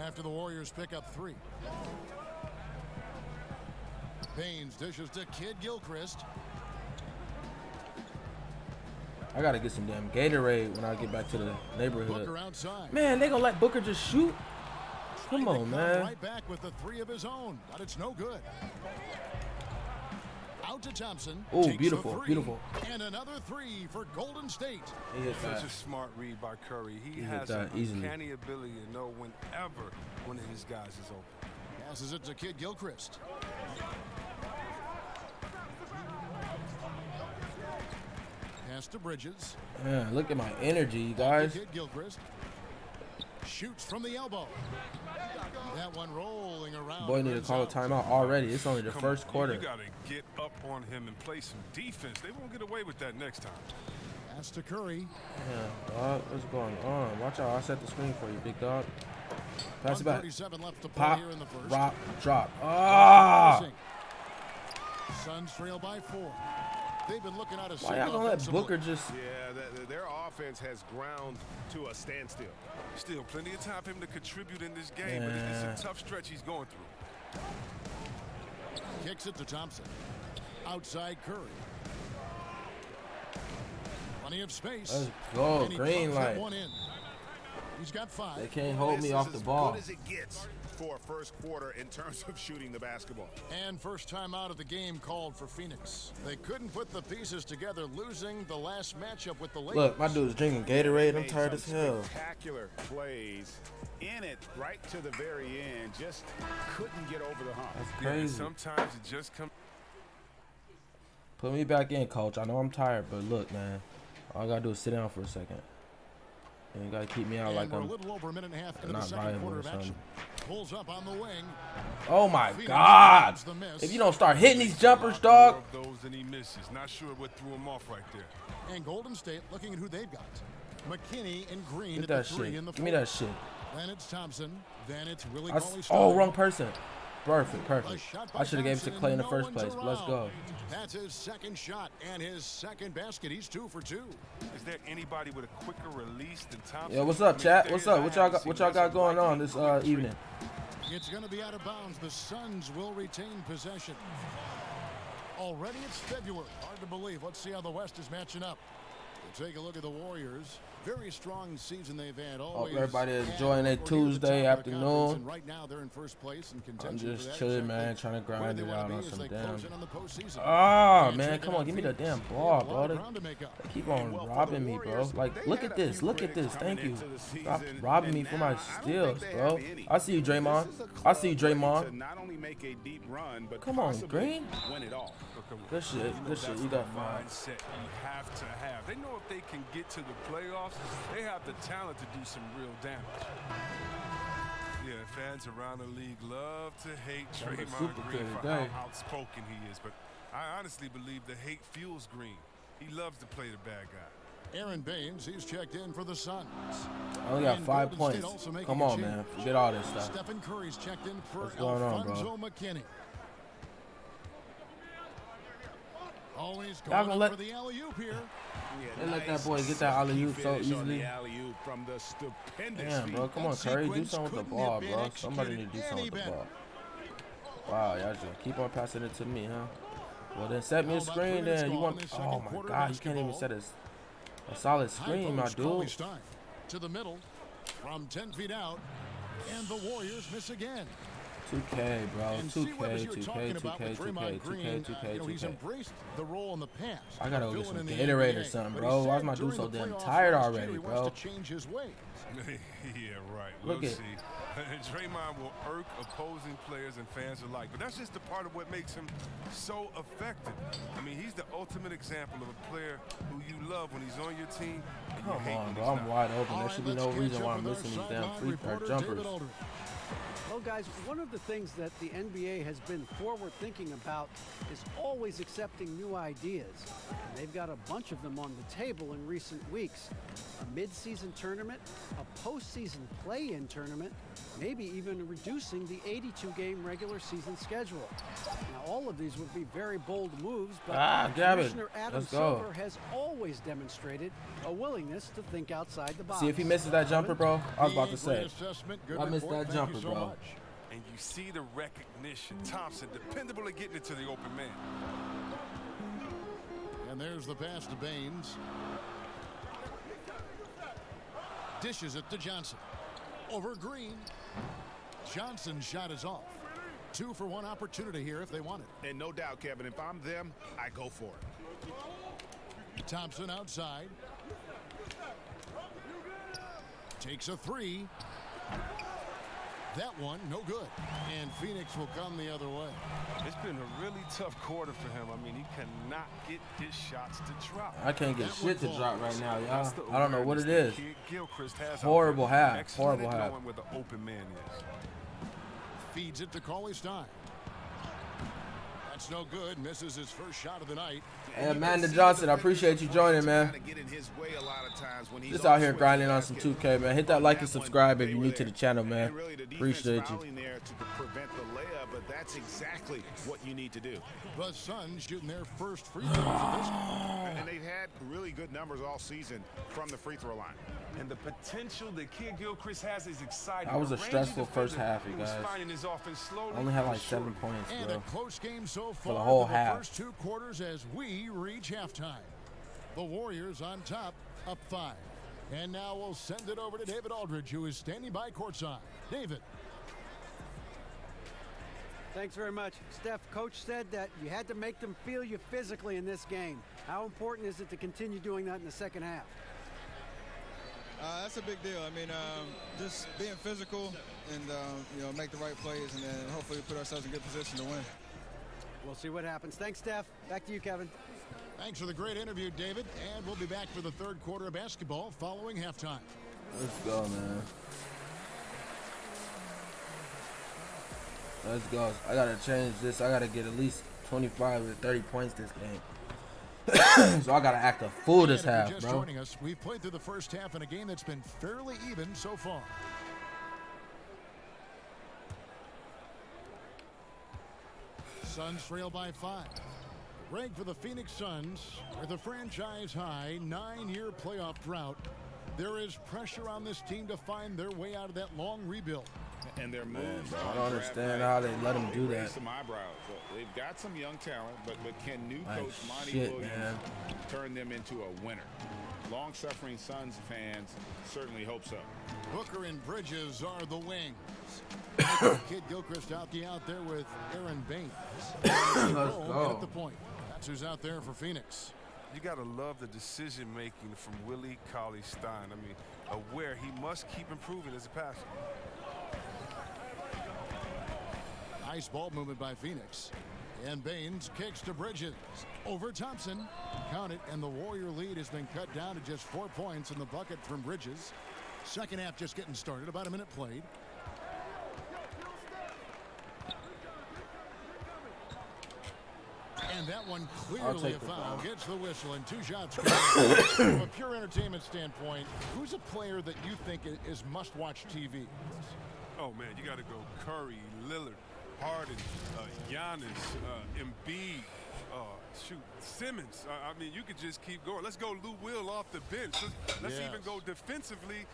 after the Warriors pick up 3. Baines dishes to Kid Gilchrist. I gotta get some damn Gatorade when I get back to the neighborhood. Booker outside. Man, they gonna let Booker just shoot? Come on, Come man. right back with the 3 of his own, but it's no good. Out to Thompson. Oh, Takes beautiful, the 3, beautiful. And another 3 for Golden State. He hit Such that. a smart read by Curry. He He hit has that an easily. uncanny ability to know whenever one of his guys is open. Passes it to Kid Gilchrist. Pass to Bridges. Man, look at my energy, you guys. Kid Gilchrist shoots from the elbow. That one rolling around. Boy, need to call a timeout already. It's only the Come first on, quarter. You got to get up on him and play some defense. They won't get away with that next time. Pass to Curry. Yeah, dog. What's going on? Watch out. I set the screen for you, big dog. Pass it back. 1:37 left to play Pop, here in the first. rock, drop. Ah! Suns trail by 4. They've been looking at a Why y'all gonna let Booker just... Yeah, their offense has ground to a standstill. Still plenty of time for him to contribute in this game, but it's a tough stretch he's going through. Kicks it to Thompson. Outside Curry. Plenty of space. Let's go. And he Green pumps that light. one in. He's got 5. They can't hold me off the ball. This is as good as it gets for a first quarter in terms of shooting the basketball. And first time out of the game called for Phoenix. They couldn't put the pieces together, losing the last matchup with the Lakers. Look, my dude's drinking Gatorade. I'm tired as hell. Spectacular plays in it right to the very end. Just couldn't get over the hump. That's Yeah, crazy. sometimes it just comes. Put me back in, coach. I know I'm tired, but look, man. All I gotta do is sit down for a second. And you gotta keep me out And like we're I'm a little over a minute and a half into the not second viable quarter or of action. something. Pulls up on the wing. Oh my Phoenix God! finds the miss. If you don't start hitting these jumpers, dog. More of those than he misses. Not sure what threw him off right there. And Golden State looking at who they've got. McKinney and Green Get at the that 3 shit. in the Give me 4. that shit. Then it's Thompson. Then it's Willie I Cauley-Stein. oh, wrong person. Perfect, A perfect. shot by I should have gave it to Thompson, Clay in the no first one's place. But let's around. go. That's his second shot and his second basket. He's 2 for 2. Is there anybody with a quicker release than Thompson? Yo, what's up, chat? What's up? What y'all got going on this evening? It's going to be out of bounds. The Suns will retain possession. Already it's February. Hard to believe. Let's see how the West is matching up. We'll take a look at the Warriors. Very strong season they've had. Hope Always everybody is enjoying their we're near the Tuesday top of the conference, afternoon. and right now they're in first place in I'm contention for just that. chilling, Exactly man, trying to where grind they it wanna out be on as some they damn. close in on the postseason. Ah, And man, checking come on, out give me the Phoenix. damn They ball, have a lot bro. of They ground to make up. keep on robbing me, bro. Like, look at this, look at this. Thank you. Stop robbing me for my steals, bro. I see you, Draymond. I see you, Draymond. Not only make a deep run, but Come on, possibly Green. win it all. Good shit, good shit. You got 5. Mindset you have to have. They know if they can get to the playoffs, they have the talent to do some real damage. Yeah, fans around the league love to hate That was Draymond super Green good for today. how outspoken he is, but I honestly believe the hate fuels Green. He loves to play the bad guy. Aaron Baines, he's checked in for the Suns. I only got And 5 Golden State points. also making Come a on, change. man. Forget all this stuff. Stephen Curry's checked in for What's going on, bro? Alfonso McKinney. Always Y'all going gonna up let- for the alley-oop here. They let that boy get that alley-oop so Finish on the easily. alley-oop from the stupendous Damn, bro. feat. Come on, That Curry. Do sequence something with the couldn't ball, have been bro. Somebody need to do executed something with the any ball. Wow, y'all just keep on passing it to me, huh? Well, then set me a How about screen 3 minutes then. You gone want... in this second Oh, my quarter God. You can't even set basketball. a solid High screen, my post, dude. Cauley-Stein to the middle from 10 feet out. And the Warriors miss again. 2K, bro. And see what 2K, you were 2K, talking about 2K, with 2K, Draymond 2K, Green. 2K, You know, he's 2K. embraced the role in the past. I gotta go get villain some in the Gatorade or NBA. something, But bro. he Why is said my dude during so the damn playoffs tired last already, year, he bro? wants to change his ways. Yeah, right. Look We'll at- see. Draymond will irk opposing players and fans alike, but that's just a part of what makes him so effective. I mean, he's the ultimate example of a player who you love when he's on your team, you Come hate on, when bro. he's I'm not. wide open. All There right, should be let's no catch reason up why I'm with our missing these damn sideline free reporter, jumpers. David Aldridge. Well, guys, one of the things that the NBA has been forward thinking about is always accepting new ideas. And they've got a bunch of them on the table in recent weeks. A mid-season tournament, a postseason play-in tournament, maybe even reducing the 82-game regular season schedule. Now, all of these would be very bold moves, but Commissioner Adam Silver has always demonstrated a willingness to think outside the box. See if he misses that jumper, bro. I was about to say. I missed report. that Thank jumper, you so bro. much. And you see the recognition. Thompson, dependable at getting it to the open man. And there's the pass to Baines. Dishes it to Johnson. Over Green. Johnson's shot is off. 2 for 1 opportunity here if they want it. And no doubt, Kevin, if I'm them, I go for it. Thompson outside. Takes a 3. That one, no good. And Phoenix will come the other way. It's been a really tough quarter for him. I mean, he cannot get his shots to drop. I can't get shit to drop right now, y'all. The I don't know what it is. Gilchrist has Horrible half. Excellent Horrible half. knowing where the open man is. Feeds it to Cauley Stein. That's no good. Misses his first shot of the night. Hey, Amanda Johnson, I appreciate you joining, man. Just out here grinding on some 2K, man. Hit that like and subscribe if you're new to the channel, man. Appreciate you. There to prevent the layup, but that's exactly what you need to do. The Suns shooting their first free throws of this game. And they've had really good numbers all season from the free throw line. And the potential that Kid Gilchrist has is exciting. That was a stressful first half, you guys. I only had like 7 points, And bro. a close game so far For the whole for half. the first 2 quarters as we reach halftime. The Warriors on top, up 5. And now we'll send it over to David Aldridge, who is standing by courtside. David. Thanks very much. Steph, Coach said that you had to make them feel you physically in this game. How important is it to continue doing that in the second half? That's a big deal. I mean, just being physical and, you know, make the right plays and then hopefully put ourselves in good position to win. We'll see what happens. Thanks, Steph. Back to you, Kevin. Thanks for the great interview, David. And we'll be back for the third quarter of basketball following halftime. Let's go, man. Let's go. I gotta change this. I gotta get at least 25 or 30 points this game. So I gotta act a fool this half, just bro. joining us, we've played through the first half in a game that's been fairly even so far. Suns trail by 5. Ranked for the Phoenix Suns with a franchise-high 9-year playoff drought. There is pressure on this team to find their way out of that long rebuild. And their moves. I don't understand how they let them do that. Some eyebrows. They've got some young talent, but can new Like coach Monty shit, Williams man. turn them into a winner? Long-suffering Suns fans certainly hope so. Booker and Bridges are the wings. Kid Gilchrist out there with Aaron Baines. Let's go. At the point. That's who's out there for Phoenix. You got to love the decision-making from Willie Cauley-Stein. I mean, aware he must keep improving as a passer. Nice ball movement by Phoenix. And Baines kicks to Bridges. Over Thompson. Count it, and the Warrior lead has been cut down to just 4 points in the bucket from Bridges. Second half just getting started. About a minute played. And that one clearly a foul. Gets the whistle and 2 shots. From a pure entertainment standpoint, who's a player that you think is must-watch TV? Oh, man, you got to go Curry, Lillard, Harden, Giannis, Embiid, Simmons. I mean, you could just keep going. Let's go Lou Will off the bench. Let's even go defensively.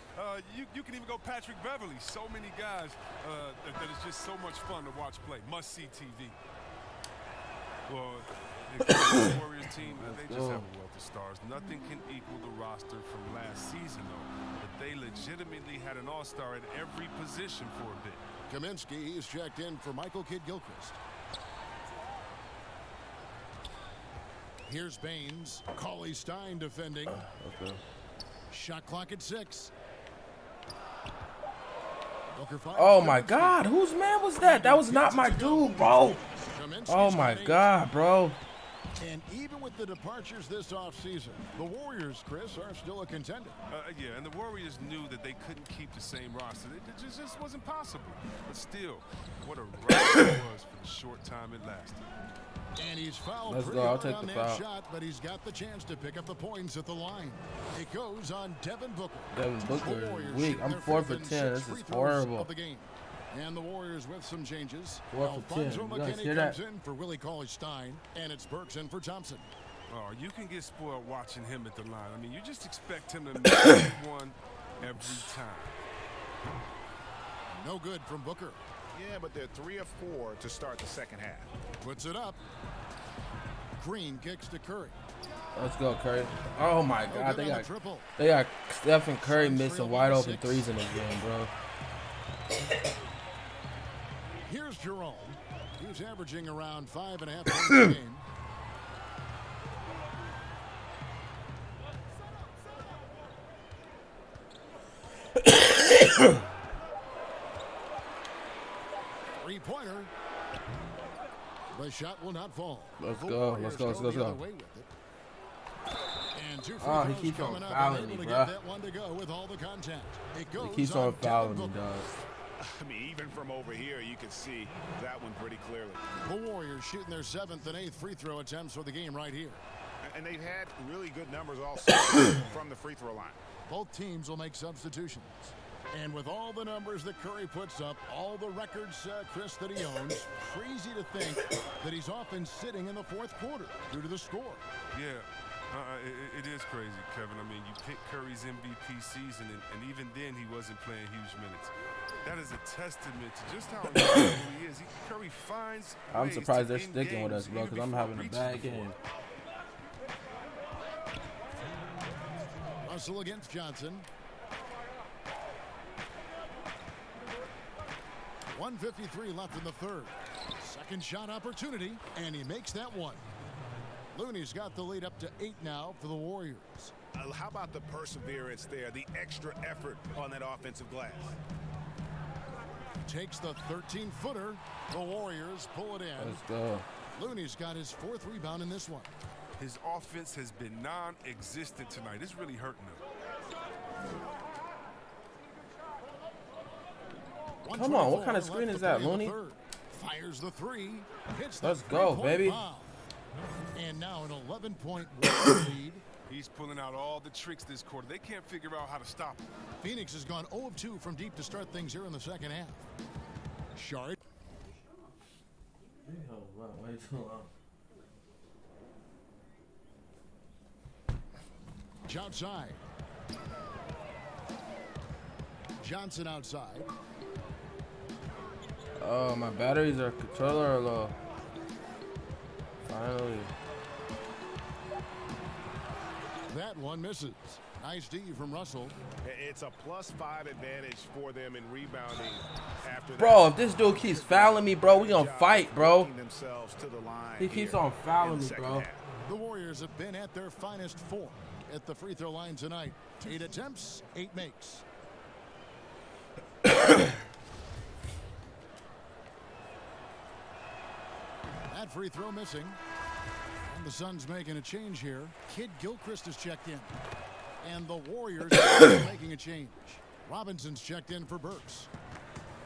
You can even go Patrick Beverly. So many guys that is just so much fun to watch play. Must-see TV. Well, the Warriors team, they just have a wealth of stars. Nothing can equal the roster from last season, though. But they legitimately had an all-star at every position for a bit. Kaminsky, he's checked in for Michael Kidd-Gilchrist. Here's Baines. Cauley-Stein defending. Okay. Shot clock at 6. Oh my God, whose man was that? That was not my dude, bro. Oh my God, bro. And even with the departures this offseason, the Warriors, Chris, are still a contender. Yeah, and the Warriors knew that they couldn't keep the same roster. It just wasn't possible. But still, what a ride it was for the short time it lasted. And he's fouled Let's pretty go. I'll hard take on the that foul. shot, but he's got the chance to pick up the points at the line. It goes on Devin Booker. Devin Booker The is Warriors weak. shooting I'm their 4 for fifth 10. and This sixth is free throws horrible. of the game. And the Warriors with some changes. 4 for 10. Alfonso You guys McKinney hear comes that? in for Willie Cauley-Stein, and it's Burks in for Thompson. Oh, you can get spoiled watching him at the line. I mean, you just expect him to make one every time. No good from Booker. Yeah, but they're 3 of 4 to start the second half. Puts it up. Green kicks to Curry. Let's go, Curry. Oh my No God, good on the triple. they got Stephen Curry Suns missing trail wide by open 6. threes in this game, bro. Here's Jerome. He's averaging around 5.5 points a game. Three-pointer. The shot will not fall. Let's The go, Warriors let's go, let's go go, let's the other go. way with it. And 2 free Oh, he throws keeps on coming up, fouling and me, able to bro. get that one to go with all the contact. It goes He keeps on Devin fouling me, Booker. dog. I mean, even from over here, you can see that one pretty clearly. The Warriors shooting their 7th and 8th free throw attempts for the game right here. And they've had really good numbers also from the free throw line. Both teams will make substitutions. And with all the numbers that Curry puts up, all the records, Chris, that he owns, crazy to think that he's often sitting in the fourth quarter due to the score. Yeah, it is crazy, Kevin. I mean, you picked Curry's MVP season, and even then he wasn't playing huge minutes. That is a testament to just how incredible he is. Curry finds I'm ways surprised to they're end sticking with games us, bro, even because I'm before having a reaching bad the floor. game. Russell against Johnson. 1:53 left in the third. Second shot opportunity, and he makes that one. Looney's got the lead up to 8 now for the Warriors. How about the perseverance there, the extra effort on that offensive glass? Takes the 13-footer. The Warriors pull it in. Let's go. Looney's got his 4th rebound in this one. His offense has been non-existent tonight. It's really hurting him. Come on, what kind of screen is that, Looney? Fires the 3. Hits Let's the go, 3-point baby. foul. And now an 11-point lead. He's pulling out all the tricks this quarter. They can't figure out how to stop him. Phoenix has gone 0 of 2 from deep to start things here in the second half. Shard. Way too long. Outside. Johnson outside. Oh, my batteries are controller are low. Finally. That one misses. Nice D from Russell. It's a +5 advantage for them in rebounding after that. Bro, if this dude keeps fouling me, bro, we gonna fight, bro. Themselves to the line He keeps here on fouling in the me, second bro. half. The Warriors have been at their finest 4 at the free throw line tonight. 8 attempts, 8 makes. That free throw missing. And the Suns making a change here. Kid Gilchrist has checked in. And the Warriors are making a change. Robinson's checked in for Burks.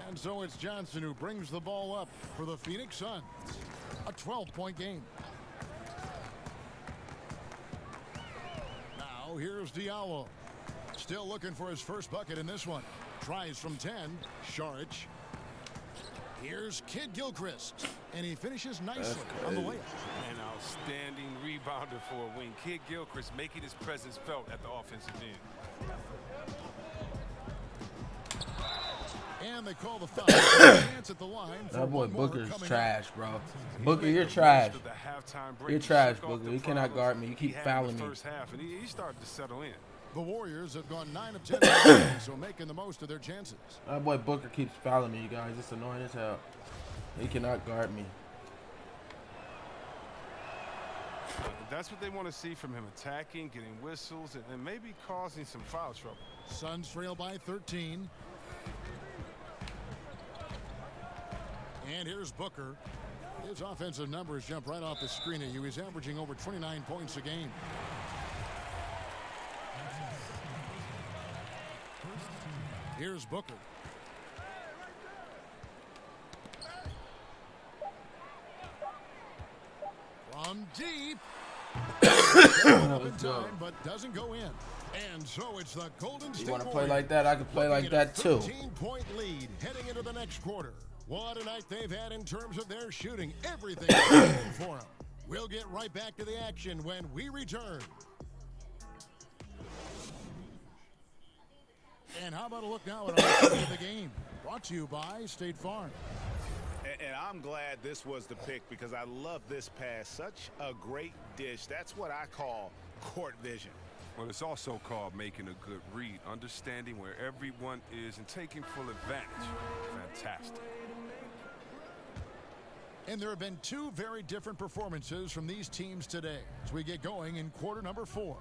And so it's Johnson who brings the ball up for the Phoenix Suns. A 12-point game. Now here's Diallo. Still looking for his first bucket in this one. Tries from 10. Saric. Here's Kid Gilchrist. And he finishes nicely on the layup. An outstanding rebounder for a wing. Kid Gilchrist making his presence felt at the offensive end. And they call the foul. Chance at the line for That boy one more Booker's coming trash, up. bro. Booker, you're trash. You're trash, Shook off Booker. the You cannot problems guard me. You he keep had in fouling the me. first half, and he started to settle in. The Warriors have gone 9 of 10, so making the most of their chances. That boy Booker keeps fouling me, you guys. It's annoying as hell. He cannot guard me. That's what they want to see from him, attacking, getting whistles, and maybe causing some foul trouble. Suns trail by 13. And here's Booker. His offensive numbers jump right off the screen at you. He's averaging over 29 points a game. Here's Booker. From deep. Up in time, but doesn't go in. And so it's the Golden State You want to Warriors play like that? I can play like that too. 13-point lead heading into the next quarter. What a night they've had in terms of their shooting. Everything is going for them. We'll get right back to the action when we return. And how about a look now at our pick of the game? Brought to you by State Farm. And I'm glad this was the pick because I love this pass. Such a great dish. That's what I call court vision. Well, it's also called making a good read, understanding where everyone is and taking full advantage. Fantastic. And there have been two very different performances from these teams today as we get going in quarter number 4.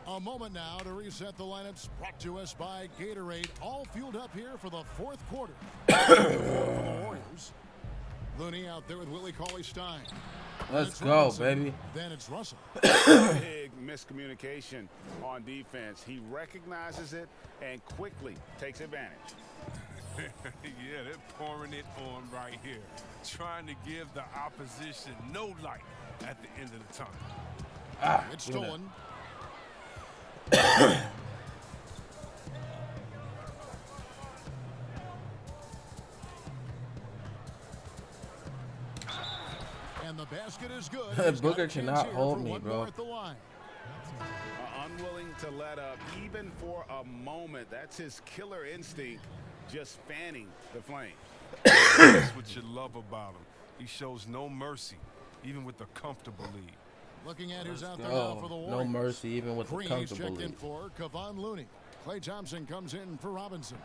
A moment now to reset the lineups brought to us by Gatorade. All fueled up here for the fourth quarter. For the Warriors. Looney out there with Willie Cauley-Stein. Let's go, baby. Then it's Russell. Big miscommunication on defense. He recognizes it and quickly takes advantage. Yeah, they're pouring it on right here. Trying to give the opposition no light at the end of the tunnel. It's stolen. And the basket is good. Booker cannot hold me, bro. Unwilling to let up even for a moment. That's his killer instinct, just fanning the flames. That's what you love about him. He shows no mercy, even with a comfortable lead. Looking at who's out there now for the Warriors. No mercy, even with the comfortable checked in lead. for Kevon Looney. Klay Thompson comes in for Robinson.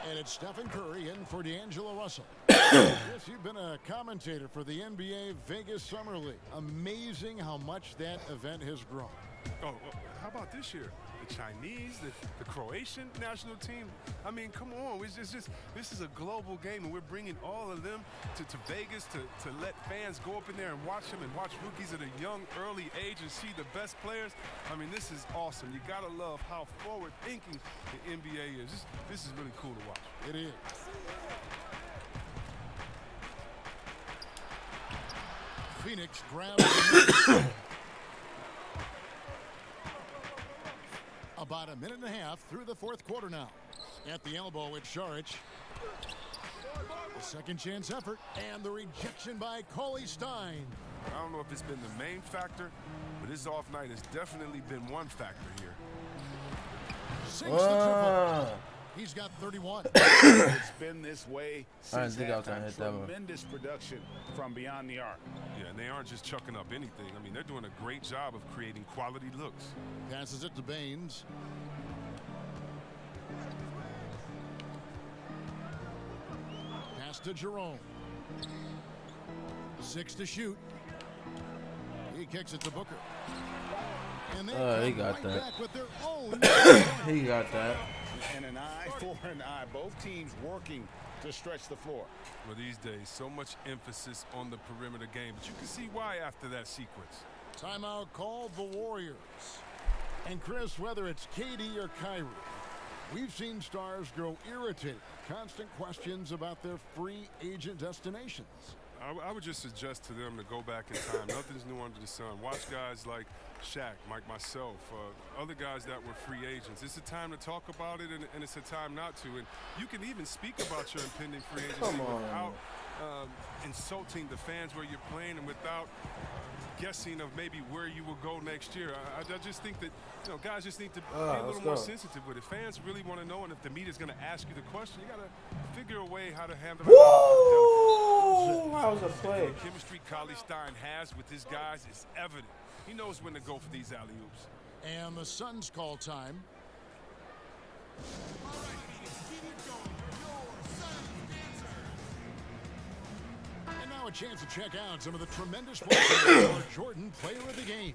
And it's Stephen Curry in for D'Angelo Russell. Yes, you've been a commentator for the NBA Vegas Summer League. Amazing how much that event has grown. Oh, well, how about this year? The Chinese, the Croatian national team. I mean, come on. It's just this is a global game, and we're bringing all of them to Vegas to let fans go up in there and watch them and watch rookies at a young, early age and see the best players. I mean, this is awesome. You got to love how forward-thinking the NBA is. This is really cool to watch. It is. Phoenix grabs the About a minute and a half through the fourth quarter now. At the elbow, it's Šarić. The second chance effort and the rejection by Cauley-Stein. I don't know if it's been the main factor, but his off night has definitely been one factor here. Sinks the triple. He's got 31. It's been this way since halftime. Tremendous production from beyond the arc. Yeah, and they aren't just chucking up anything. I mean, they're doing a great job of creating quality looks. Passes it to Baines. Pass to Jerome. 6 to shoot. He kicks it to Booker. And he got that. Back with their own. He got that. And an eye for an eye. Both teams working to stretch the floor. Well, these days, so much emphasis on the perimeter game, but you can see why after that sequence. Timeout called the Warriors. And Chris, whether it's KD or Kyrie, we've seen stars grow irritated. Constant questions about their free agent destinations. I would just suggest to them to go back in time. Nothing's new under the sun. Watch guys like Shaq, myself, other guys that were free agents. It's a time to talk about it, and it's a time not to. And you can even speak about your impending free agency without insulting the fans where you're playing and without guessing of maybe where you will go next year. I just think that guys just need to be a little more sensitive with it. Fans really want to know, and if the media's going to ask you the question, you got to figure a way how to handle it. Woo! That was a play. The chemistry Cauley-Stein has with his guys is evident. He knows when to go for these alley-oops. And the Suns call time. And now a chance to check out some of the tremendous play for Jordan, player of the game.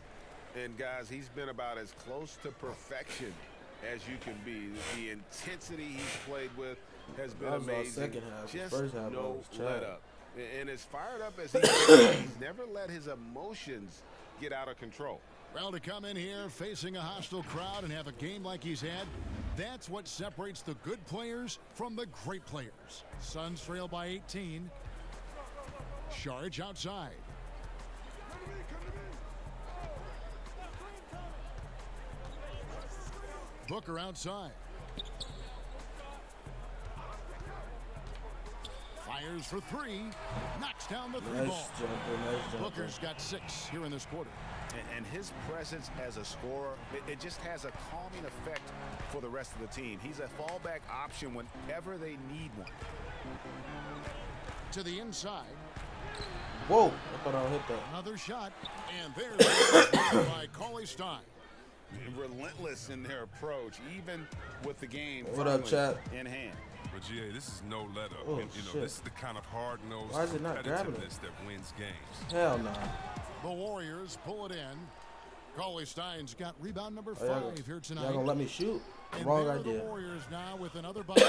And guys, he's been about as close to perfection as you can be. The intensity he's played with has been amazing. Second half. Just First half no let up. And as fired up as he's never let his emotions get out of control. Well, to come in here facing a hostile crowd and have a game like he's had, that's what separates the good players from the great players. Suns trail by 18. Charge outside. Booker outside. Fires for three. Knocks down the three ball. Booker's got 6 here in this quarter. And his presence as a scorer, it just has a calming effect for the rest of the team. He's a fallback option whenever they need one. To the inside. Whoa, I thought I hit that. Another shot, and there's the by Cauley Stein. Relentless in their approach, even with the game What up, chat? in hand. But GA, this is no let up. Oh, And, shit. this is the kind of hard-nosed Why is it not grabbing it? competitiveness that wins games. Hell no. The Warriors pull it in. Cauley Stein's got rebound number 5 here tonight. Y'all gonna let me shoot? And Wrong there are idea. the Warriors now with another bucket.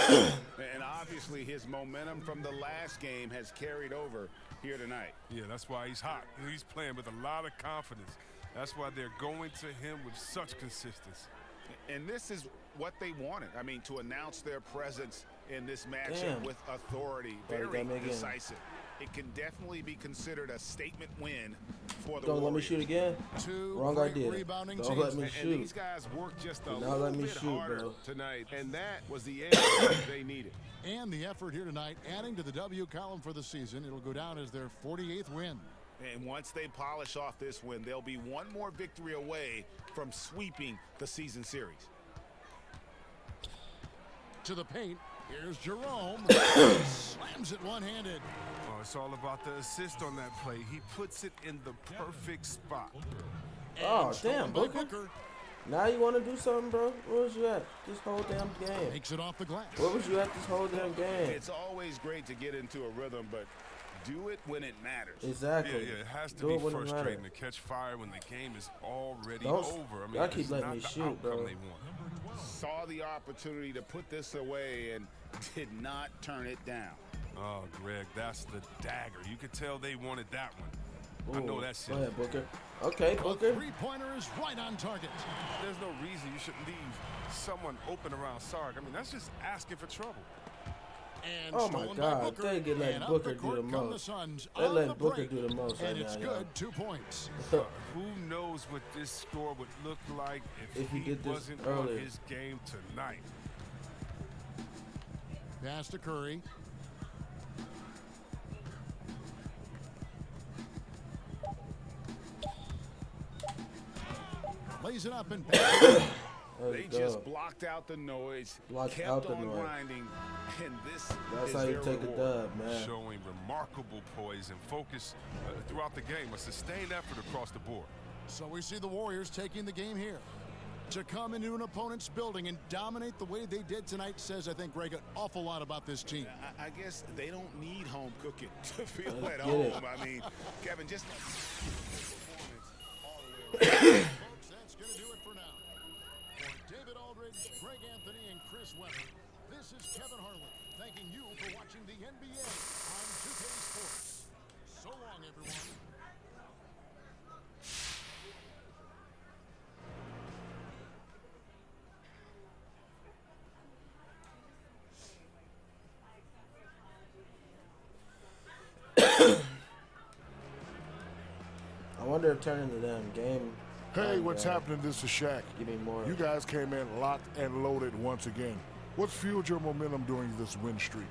And obviously his momentum from the last game has carried over here tonight. Yeah, that's why he's hot. He's playing with a lot of confidence. That's why they're going to him with such consistency. And this is what they wanted. I mean, to announce their presence in this matchup Damn. with authority, Better very got me again. decisive. It can definitely be considered a statement win for the Don't let me Warriors. shoot again? Wrong idea. Don't let me And shoot. these guys worked just a Do not little let me bit shoot, harder bro. tonight, and that was the edge they needed. And the effort here tonight, adding to the W column for the season. It'll go down as their 48th win. And once they polish off this win, they'll be one more victory away from sweeping the season series. To the paint, here's Jerome. Slams it one-handed. Oh, it's all about the assist on that play. He puts it in the perfect spot. Oh, damn, Booker. Now you want to do something, bro? Where was you at this whole damn game? Takes it off the glass. Where was you at this whole damn game? It's always great to get into a rhythm, but do it when it matters. Exactly. Yeah, it has to Do be it when it frustrating to matters. catch fire when the game is already Don't- over. I mean, y'all keep it's letting not me the shoot, outcome bro. they want. Saw the opportunity to put this away and did not turn it down. Oh, Greg, that's the dagger. You could tell they wanted that one. I know Ooh, that's Go it. ahead, Booker. Okay, The Booker. three-pointer is right on target. There's no reason you should leave someone open around Sark. I mean, that's just asking for trouble. And Oh my stolen by God, Booker. they can let And up Booker the do court the come the most. Suns They on let the Booker break. do the most And right it's now, good, y'all. 2 points. Who knows what this score would look like If he did this wasn't earlier. on his game tonight. Pass to Curry. Lays it up and passes. There They you go. just blocked out the noise, Blocked kept out the on noise. grinding, and this That's is how you their take a reward. dub, man. Showing remarkable poise and focus throughout the game. A sustained effort across the board. So we see the Warriors taking the game here. To come into an opponent's building and dominate the way they did tonight says, I think, Greg, an awful lot about this team. I guess they don't need home cooking to feel Let's at get home. it. I mean, Kevin, just Folks, that's going to do it for now. For David Aldridge, Greg Anthony, and Chris Webber, this is Kevin Harlan thanking you for watching the NBA on 2K Sports. So long, everyone. I wonder if turning the damn game. Hey, what's happening? This is Shaq. Give me more. You guys came in locked and loaded once again. What's fueled your momentum during this win streak?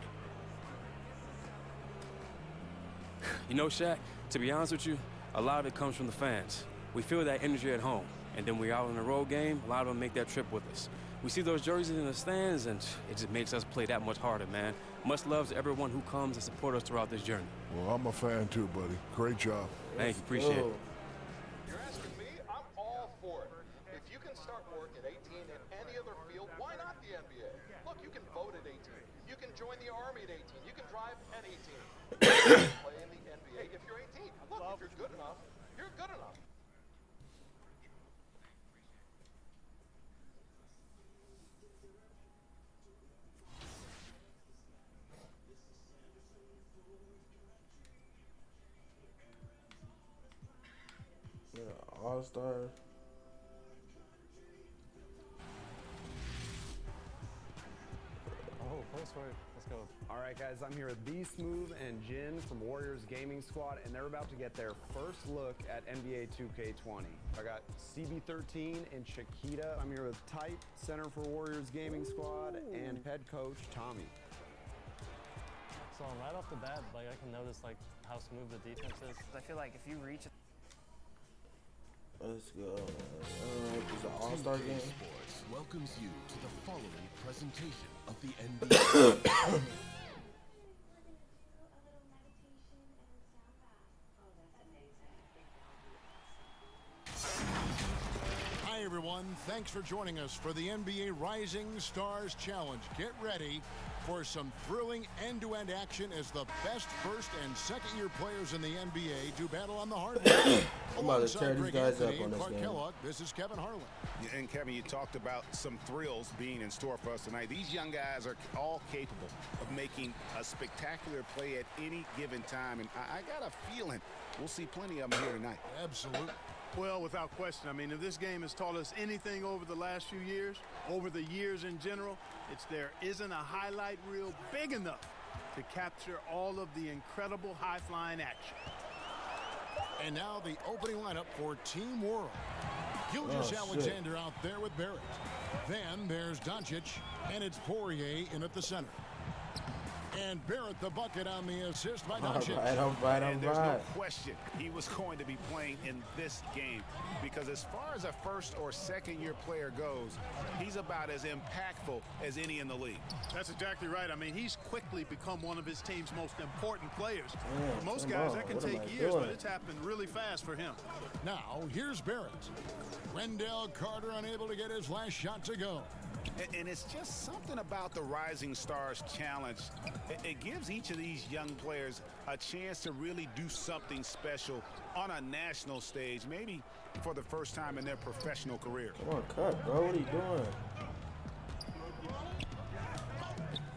You know, Shaq, to be honest with you, a lot of it comes from the fans. We feel that energy at home, and then we're out in a road game, a lot of them make that trip with us. We see those jerseys in the stands, and it just makes us play that much harder, man. Much love to everyone who comes and support us throughout this journey. Well, I'm a fan too, buddy. Great job. Thank you, appreciate it. You're asking me? I'm all for it. If you can start work at 18 in any other field, why not the NBA? Look, you can vote at 18. You can join the Army at 18. You can drive at 18. You can play in the NBA if you're 18. Look, if you're good enough, you're good enough. All-Stars. Oh, post for it. Let's go. All right, guys, I'm here with B Smooth and Jin from Warriors Gaming Squad, and they're about to get their first look at NBA 2K20. I got CB13 and Chiquita. I'm here with Type, center for Warriors Gaming Squad, and head coach Tommy. So right off the bat, like I can notice like how smooth the defense is. I feel like if you reach Let's go. It's an All-Star game. Sports welcomes you to the following presentation of the NBA. Hi, everyone. Thanks for joining us for the NBA Rising Stars Challenge. Get ready for some thrilling end-to-end action as the best first and second-year players in the NBA do battle on the hardwood. I'm about to tear these guys up on this game. Kellogg, this is Kevin Harlan. And Kevin, you talked about some thrills being in store for us tonight. These young guys are all capable of making a spectacular play at any given time, and I got a feeling we'll see plenty of them here tonight. Absolutely. Well, without question. I mean, if this game has taught us anything over the last few years, over the years in general, it's there isn't a highlight reel big enough to capture all of the incredible high-flying action. And now the opening lineup for Team World. Gilgeous Alexander out there with Barrett. Then there's Doncic, and it's Poirier in at the center. And Barrett the bucket on the assist by Doncic. All right. And there's no question he was going to be playing in this game, because as far as a first or second year player goes, he's about as impactful as any in the league. That's exactly right. I mean, he's quickly become one of his team's most important players. For most guys, that can take years, but it's happened really fast for him. Now, here's Barrett. Wendell Carter unable to get his last shot to go. And it's just something about the Rising Stars Challenge. It gives each of these young players a chance to really do something special on a national stage, maybe for the first time in their professional career. Come on, cut, bro. What are you doing?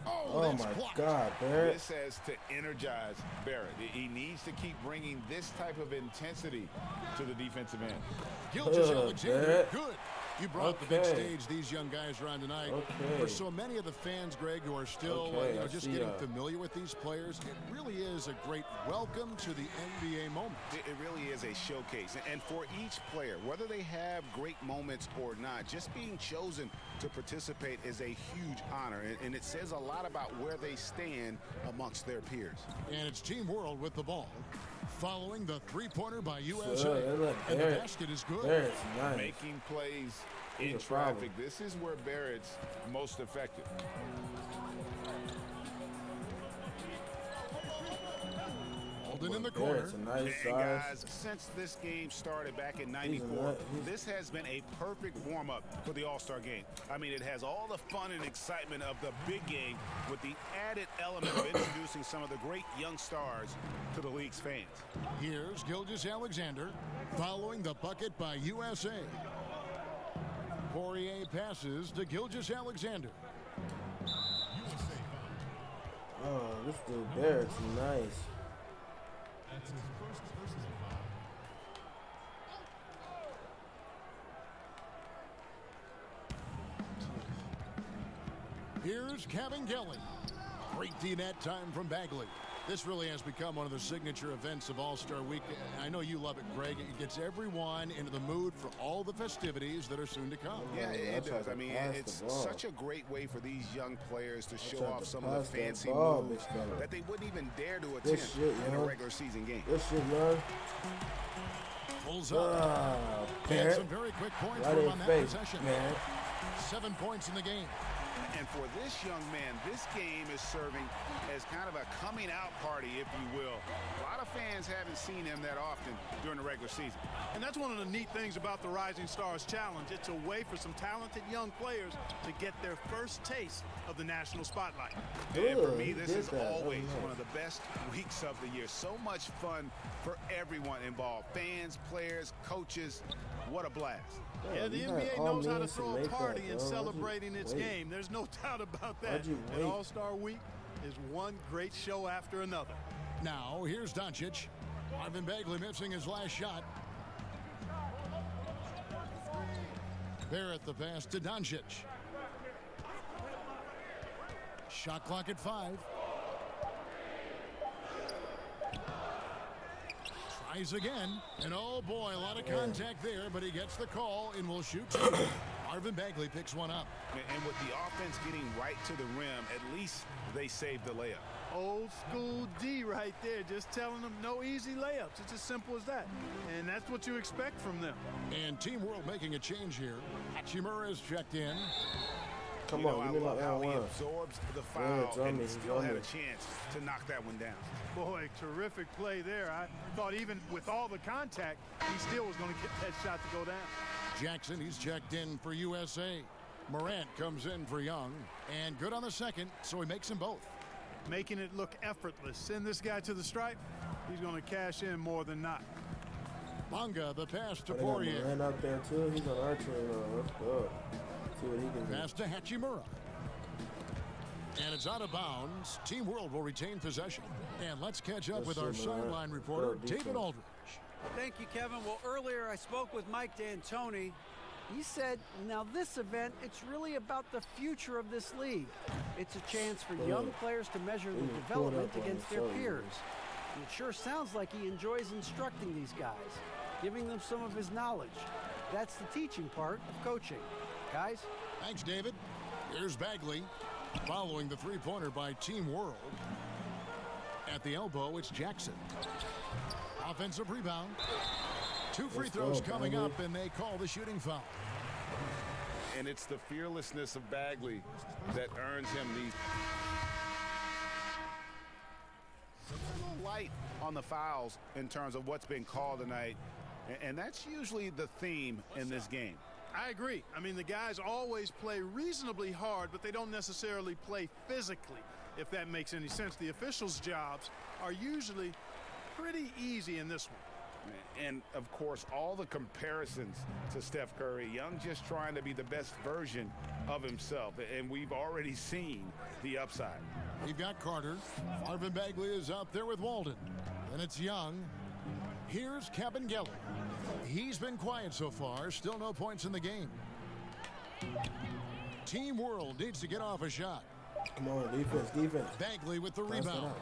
Oh my God, Barrett. This has to energize Barrett. He needs to keep bringing this type of intensity to the defensive end. Gilgeous Alexander, good. You brought the big stage these young guys are on tonight. For so many of the fans, Greg, who are still just getting familiar with these players, it really is a great welcome to the NBA moment. It really is a showcase. And for each player, whether they have great moments or not, just being chosen to participate is a huge honor. And it says a lot about where they stand amongst their peers. And it's Team World with the ball, following the three-pointer by USA. And the basket is good. Barrett's nice. Making plays in traffic. This is where Barrett's most effective. Holden in the corner. Nice and guys, since this game started back in '94, this has been a perfect warm-up for the All-Star game. I mean, it has all the fun and excitement of the big game with the added element of introducing some of the great young stars to the league's fans. Here's Gilgeous Alexander following the bucket by USA. Poirier passes to Gilgeous Alexander. Oh, this dude Barrett's nice. That's his first personal foul. Here's Kevin Gelly. Great D net time from Bagley. This really has become one of the signature events of All-Star Week. I know you love it, Greg. It gets everyone into the mood for all the festivities that are soon to come. Yeah, it does. I mean, it's such a great way for these young players to show off some of the fancy moves that they wouldn't even dare to attempt in a regular season game. This shit, young. Pulls up. And some very quick points for him on that possession. 7 points in the game. And for this young man, this game is serving as kind of a coming out party, if you will. A lot of fans haven't seen him that often during the regular season. And that's one of the neat things about the Rising Stars Challenge. It's a way for some talented young players to get their first taste of the national spotlight. And for me, this is always one of the best weeks of the year. So much fun for everyone involved. Fans, players, coaches. What a blast. Yeah, the NBA knows how to throw a party in celebrating its game. There's no doubt about that. And All-Star Week is one great show after another. Now, here's Doncic. Marvin Bagley missing his last shot. Barrett the pass to Doncic. Shot clock at 5. Tries again. And oh boy, a lot of contact there, but he gets the call and will shoot 2. Marvin Bagley picks one up. And with the offense getting right to the rim, at least they saved the layup. Old school D right there, just telling them no easy layups. It's as simple as that. And that's what you expect from them. And Team World making a change here. Hachimura is checked in. Come on, I love how he absorbs the foul and still had a chance to knock that one down. Boy, terrific play there. I thought even with all the contact, he still was going to get that shot to go down. Jackson, he's checked in for USA. Morant comes in for Young. And good on the second, so he makes them both. Making it look effortless. Send this guy to the stripe. He's going to cash in more than not. Bonga, the pass to Poirier. Poirier. Out there too. He's on our team now. Let's go. See what he can do. Pass to Hachimura. And it's out of bounds. Team World will retain possession. And let's catch up with our sideline reporter, David Aldridge. Thank you, Kevin. Well, earlier I spoke with Mike D'Antoni. He said, now this event, it's really about the future of this league. It's a chance for young players to measure their development against their peers. And it sure sounds like he enjoys instructing these guys, giving them some of his knowledge. That's the teaching part of coaching. Guys? Thanks, David. Here's Bagley, following the three-pointer by Team World. At the elbow, it's Jackson. Offensive rebound. 2 free throws coming up, and they call the shooting foul. And it's the fearlessness of Bagley that earns him these. A little light on the fouls in terms of what's been called tonight, and that's usually the theme in this game. I agree. I mean, the guys always play reasonably hard, but they don't necessarily play physically, if that makes any sense. The officials' jobs are usually pretty easy in this one. And, of course, all the comparisons to Steph Curry. Young just trying to be the best version of himself. And we've already seen the upside. We've got Carter. Marvin Bagley is out there with Walden. Then it's Young. Here's Kabengele. He's been quiet so far. Still no points in the game. Team World needs to get off a shot. Come on, defense. Bagley with the rebound.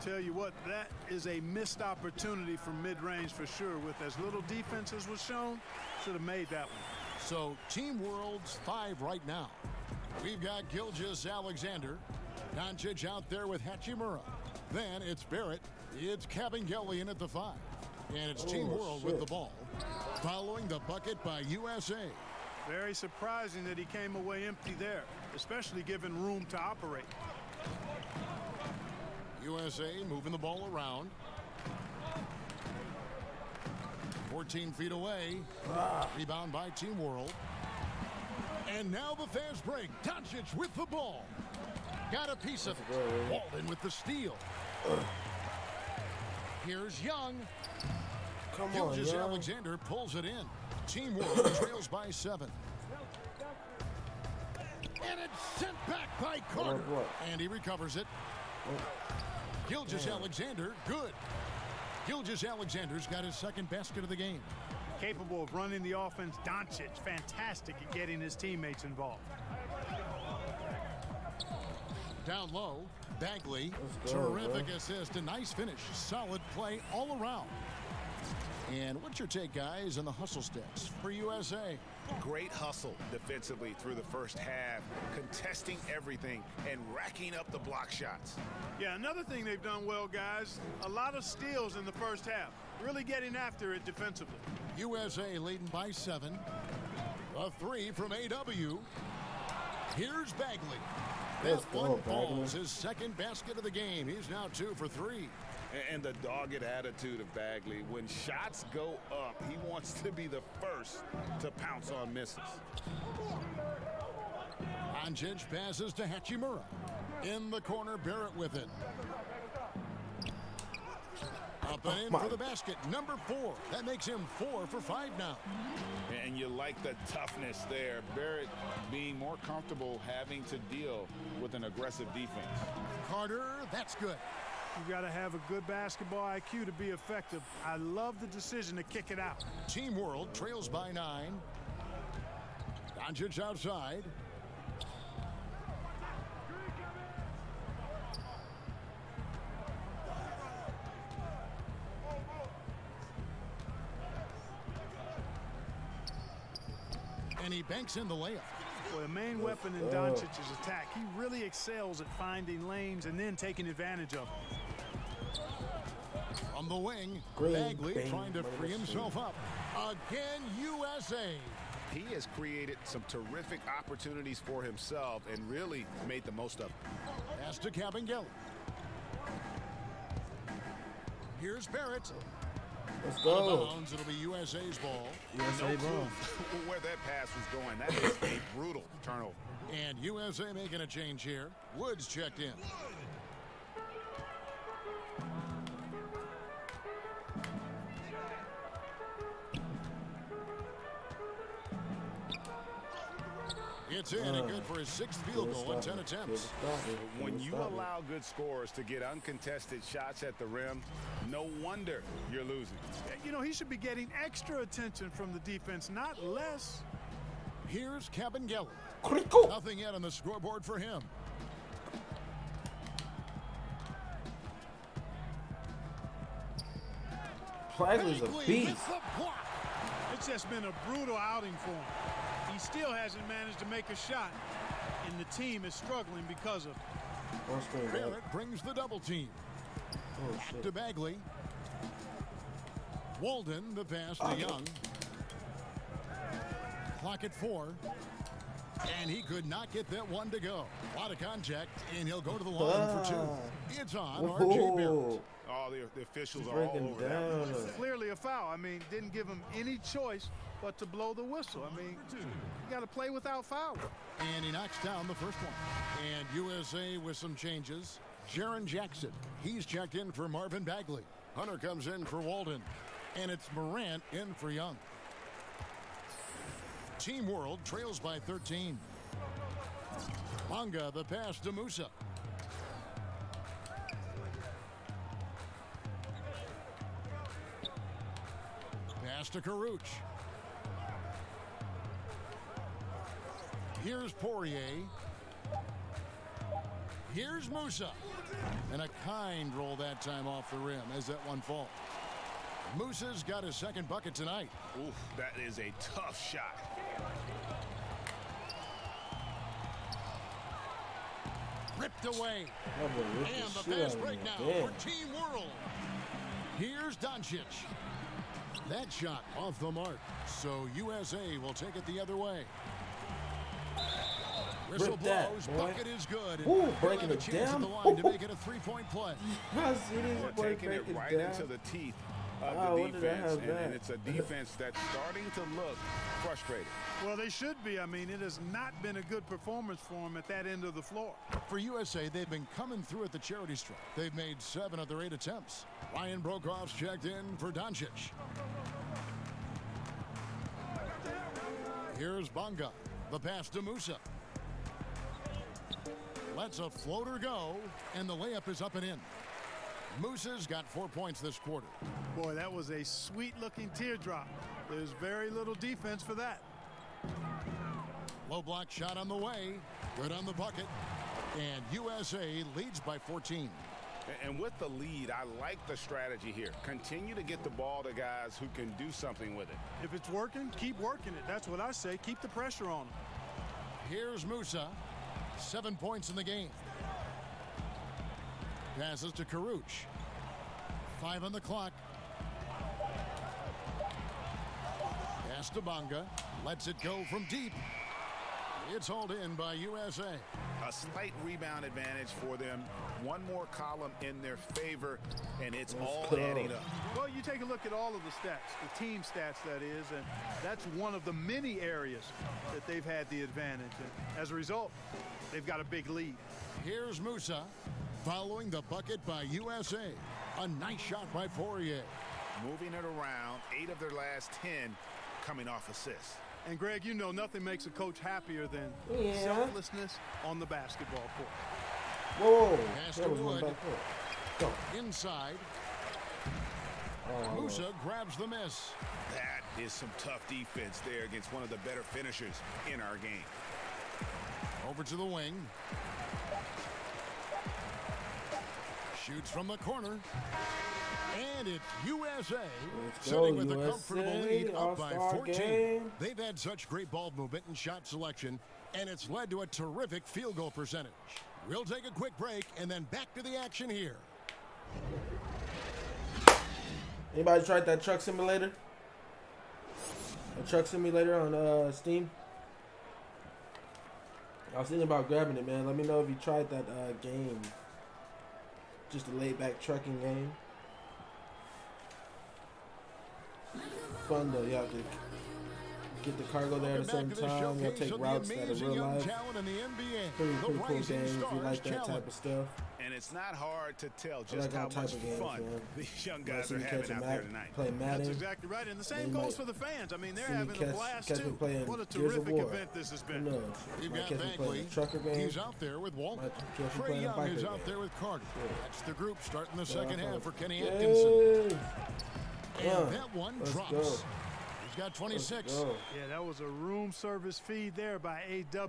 Tell you what, that is a missed opportunity from mid-range for sure. With as little defense as was shown, should have made that one. So Team World's 5 right now. We've got Gilgeous-Alexander. Doncic out there with Hachimura. Then it's Barrett. It's Kabengele in at the 5. And it's Team World with the ball. Following the bucket by USA. Very surprising that he came away empty there, especially given room to operate. USA moving the ball around. 14 feet away. Rebound by Team World. And now the fast break. Doncic with the ball. Got a piece of it. Walden with the steal. Here's Young. Gilgeous-Alexander pulls it in. Team World trails by 7. And it's sent back by Carter. And he recovers it. Gilgeous-Alexander, good. Gilgeous-Alexander's got his second basket of the game. Capable of running the offense. Doncic, fantastic at getting his teammates involved. Down low, Bagley, terrific assist, a nice finish. Solid play all around. And what's your take, guys, on the hustle stats for USA? Great hustle defensively through the first half, contesting everything and racking up the block shots. Yeah, another thing they've done well, guys, a lot of steals in the first half, really getting after it defensively. USA leading by 7. A 3 from AW. Here's Bagley. That one falls his second basket of the game. He's now 2 for 3. And the dogged attitude of Bagley. When shots go up, he wants to be the first to pounce on misses. Doncic passes to Hachimura. In the corner, Barrett with it. Up and in for the basket. Number 4. That makes him 4 for 5 now. And you like the toughness there. Barrett being more comfortable having to deal with an aggressive defense. Carter, that's good. You got to have a good basketball IQ to be effective. I love the decision to kick it out. Team World trails by 9. Doncic outside. And he banks in the layup. Boy, the main weapon in Doncic's attack. He really excels at finding lanes and then taking advantage of them. From the wing, Bagley trying to free himself up. Again, USA. He has created some terrific opportunities for himself and really made the most of it. Pass to Kabengele. Here's Barrett. Let's Out of go. bounds, it'll be USA's ball. USA No ball. clue where that pass was going. That is a brutal turnover. And USA making a change here. Woods checked in. It's in and good for his 6th field goal in 10 attempts. When you allow good scorers to get uncontested shots at the rim, no wonder you're losing. You know, he should be getting extra attention from the defense, not less. Here's Kabengele. Nothing yet on the scoreboard for him. Bagley's a beast. It's just been a brutal outing for him. He still hasn't managed to make a shot, and the team is struggling because of it. Barrett brings the double team. To Bagley. Walden, the pass to Young. Clock at 4. And he could not get that one to go. A lot of contact, and he'll go to the line for 2. It's on R.J. Barrett. Oh, the officials are all over that. Clearly a foul. I mean, didn't give him any choice but to blow the whistle. I mean, you got to play without fouling. And he knocks down the first one. And USA with some changes. Jaren Jackson, he's checked in for Marvin Bagley. Hunter comes in for Walden. And it's Morant in for Young. Team World trails by 13. Bonga, the pass to Musa. Pass to Karuch. Here's Poirier. Here's Musa. And a kind roll that time off the rim as that one falls. Musa's got his 2nd bucket tonight. Oof, that is a tough shot. Ripped away. And the fast break now for Team World. Here's Doncic. That shot off the mark. So USA will take it the other way. Whistle blows. Bucket is good. Ooh, breaking it down. The line to make it a 3-point play. They're taking it right into the teeth of the defense. And it's a defense that's starting to look frustrated. Well, they should be. I mean, it has not been a good performance for them at that end of the floor. For USA, they've been coming through at the charity stripe. They've made 7 of their 8 attempts. Ryan Brokoff's checked in for Doncic. Here's Bonga. The pass to Musa. Lets a floater go, and the layup is up and in. Musa's got 4 points this quarter. Boy, that was a sweet-looking teardrop. There's very little defense for that. Low block shot on the way. Good on the bucket. And USA leads by 14. And with the lead, I like the strategy here. Continue to get the ball to guys who can do something with it. If it's working, keep working it. That's what I say. Keep the pressure on them. Here's Musa. 7 points in the game. Passes to Karuch. 5 on the clock. Pass to Bonga. Lets it go from deep. It's hauled in by USA. A slight rebound advantage for them. One more column in their favor, and it's all adding up. Well, you take a look at all of the stats, the team stats, that is, and that's one of the many areas that they've had the advantage. And as a result, they've got a big lead. Here's Musa following the bucket by USA. A nice shot by Poirier. Moving it around, 8 of their last 10 coming off assists. And Greg, you know nothing makes a coach happier than selflessness on the basketball court. Whoa. Pass to Wood. Inside. Musa grabs the miss. That is some tough defense there against one of the better finishers in our game. Over to the wing. Shoots from the corner. And it's USA sitting with a comfortable lead up by 14. Game. They've had such great ball movement and shot selection, and it's led to a terrific field goal percentage. We'll take a quick break and then back to the action here. Anybody tried that truck simulator? A truck simulator on Steam? I was thinking about grabbing it, man. Let me know if you tried that game. Just a laid-back trucking game. Fun though, you have to get the cargo there at a certain time. You'll take routes that are real life. Pretty cool games if you like that type of stuff. And it's not hard to tell just like how type much of games, fun man. these young You guys see are me having catch a out Mac, there tonight. play Madden. That's exactly right, and the same They goes might for the fans. I mean, they're see me having a blast catch me too. playing What a Gears of terrific War. event this has Who been. knows? You've Might got catch me playing Bagley. a trucker game. He's out there with Walton. Might catch me Trey playing a Young biker is game. out there with Carter. That's the group starting the Yeah, second I'll half for Kenny Yay. Atkinson. And that one Let's drops. go. He's got 26. Yeah, that was a room service feed there by AW.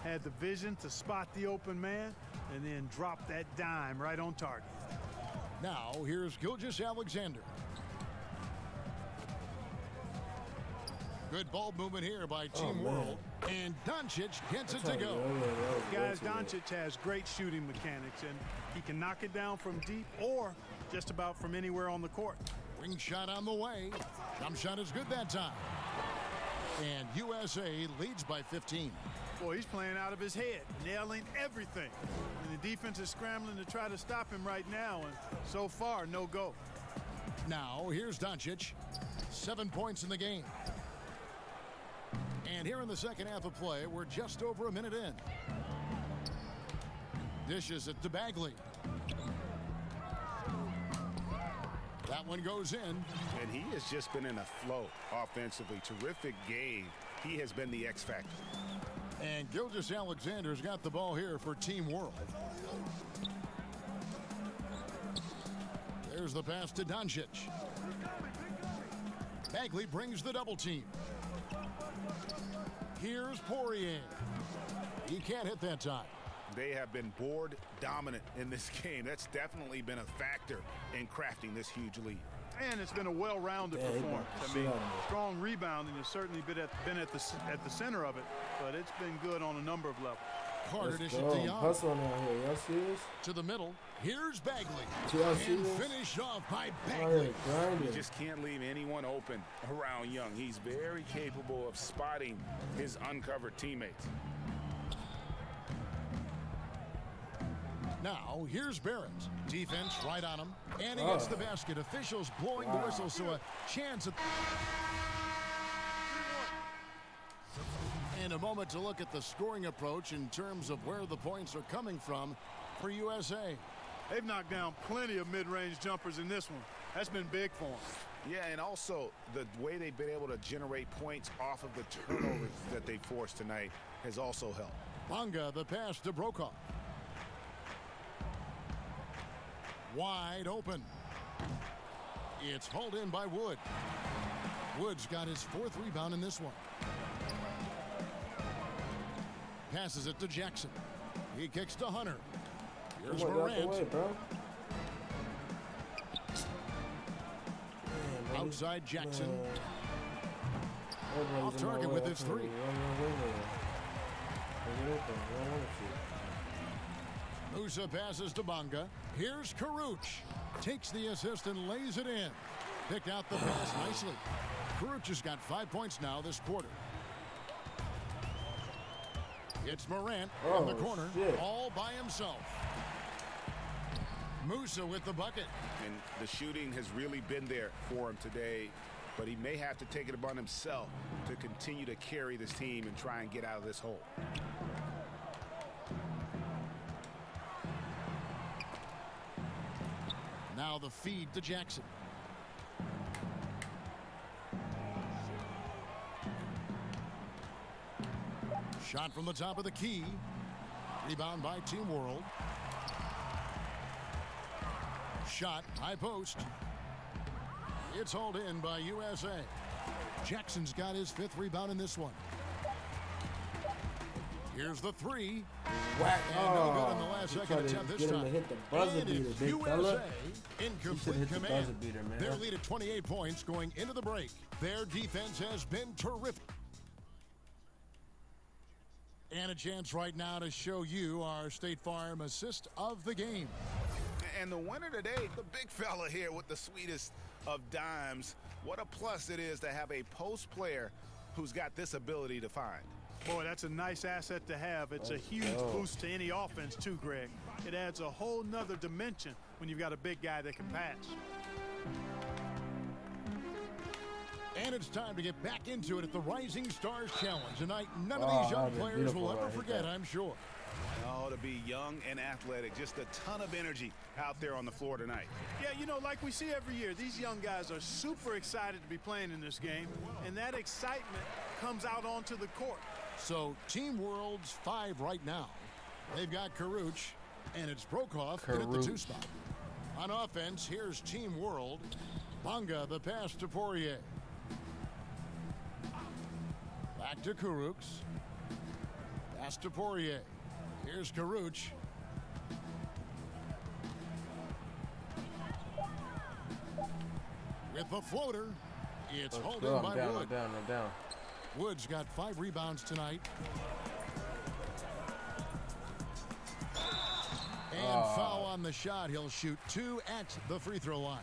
Had the vision to spot the open man and then drop that dime right on target. Now here's Gilgeous Alexander. Good ball movement here by Team World. And Doncic gets it to go. Guys, Doncic has great shooting mechanics, and he can knock it down from deep or just about from anywhere on the court. Wing shot on the way. Jump shot is good that time. And USA leads by 15. Boy, he's playing out of his head, nailing everything. And the defense is scrambling to try to stop him right now, and so far, no go. Now, here's Doncic. 7 points in the game. And here in the second half of play, we're just over a minute in. Dishes it to Bagley. That one goes in. And he has just been in a flow offensively. Terrific game. He has been the X factor. And Gilgeous Alexander's got the ball here for Team World. There's the pass to Doncic. Bagley brings the double team. Here's Poirier. He can't hit that time. They have been board dominant in this game. That's definitely been a factor in crafting this huge lead. And it's been a well-rounded performance. I mean, strong rebounding has certainly been at the center of it, but it's been good on a number of levels. Carter dishes to Young. Hustling out here. Y'all see this? To the middle. Here's Bagley. Y'all see And this? finished off by Bagley. You just can't leave anyone open around Young. He's very capable of spotting his uncovered teammates. Now, here's Barrett. Defense right on him. And he hits the basket. Officials blowing the whistle, so a chance at... And a moment to look at the scoring approach in terms of where the points are coming from for USA. They've knocked down plenty of mid-range jumpers in this one. That's been big for them. Yeah, and also the way they've been able to generate points off of the turnovers that they forced tonight has also helped. Bonga, the pass to Brokaw. Wide open. It's hauled in by Wood. Wood's got his 4th rebound in this one. Passes it to Jackson. He kicks to Hunter. Here's Morant. Outside Jackson. Off target with his 3. Musa passes to Bonga. Here's Karuch. Takes the assist and lays it in. Picked out the pass nicely. Karuch has got 5 points now this quarter. It's Morant in the corner, all by himself. Musa with the bucket. And the shooting has really been there for him today, but he may have to take it upon himself to continue to carry this team and try and get out of this hole. Now the feed to Jackson. Shot from the top of the key. Rebound by Team World. Shot, high post. It's hauled in by USA. Jackson's got his 5th rebound in this one. Here's the 3. Whack. And no good on the last second attempt this time. Hit the buzzer beater, big USA fella. in He should complete hit the command. buzzer beater, man. Their lead at 28 points going into the break. Their defense has been terrific. And a chance right now to show you our State Farm assist of the game. And the winner today, the big fella here with the sweetest of dimes. What a plus it is to have a post player who's got this ability to find. Boy, that's a nice asset to have. It's a huge boost to any offense, too, Greg. It adds a whole nother dimension when you've got a big guy that can pass. And it's time to get back into it at the Rising Stars Challenge. Tonight, none of these young players will ever forget, I'm sure. Oh, to be young and athletic, just a ton of energy out there on the floor tonight. Yeah, you know, like we see every year, these young guys are super excited to be playing in this game, and that excitement comes out onto the court. So, Team World's 5 right now. They've got Karuch, and it's Brokoff at the 2 spot. On offense, here's Team World. Bonga, the pass to Poirier. Back to Karuch. Pass to Poirier. Here's Karuch. With the floater, it's hauled in by Wood. Down. Wood's got 5 rebounds tonight. And foul on the shot. He'll shoot 2 at the free throw line.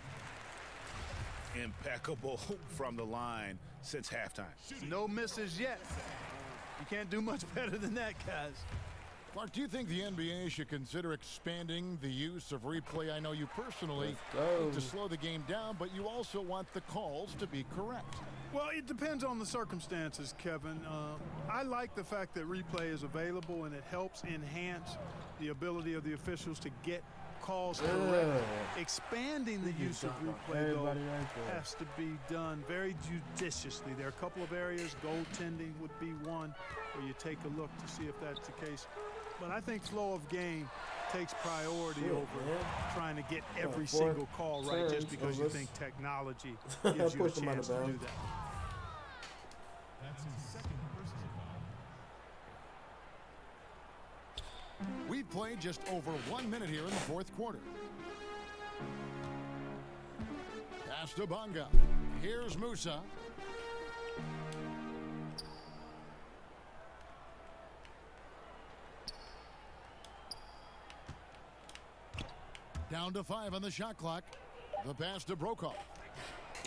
Impeccable from the line since halftime. No misses yet. You can't do much better than that, guys. Clark, do you think the NBA should consider expanding the use of replay? I know you personally need to slow the game down, but you also want the calls to be correct. Well, it depends on the circumstances, Kevin. I like the fact that replay is available, and it helps enhance the ability of the officials to get calls correct. Expanding the use of replay, though, has to be done very judiciously. There are a couple of areas, goaltending would be one, where you take a look to see if that's the case. But I think flow of game takes priority over trying to get every single call right just because you think technology gives you a chance to do that. That's his 2nd personal foul. We've played just over 1 minute here in the 4th quarter. Pass to Bonga. Here's Musa. Down to 5 on the shot clock. The pass to Brokoff.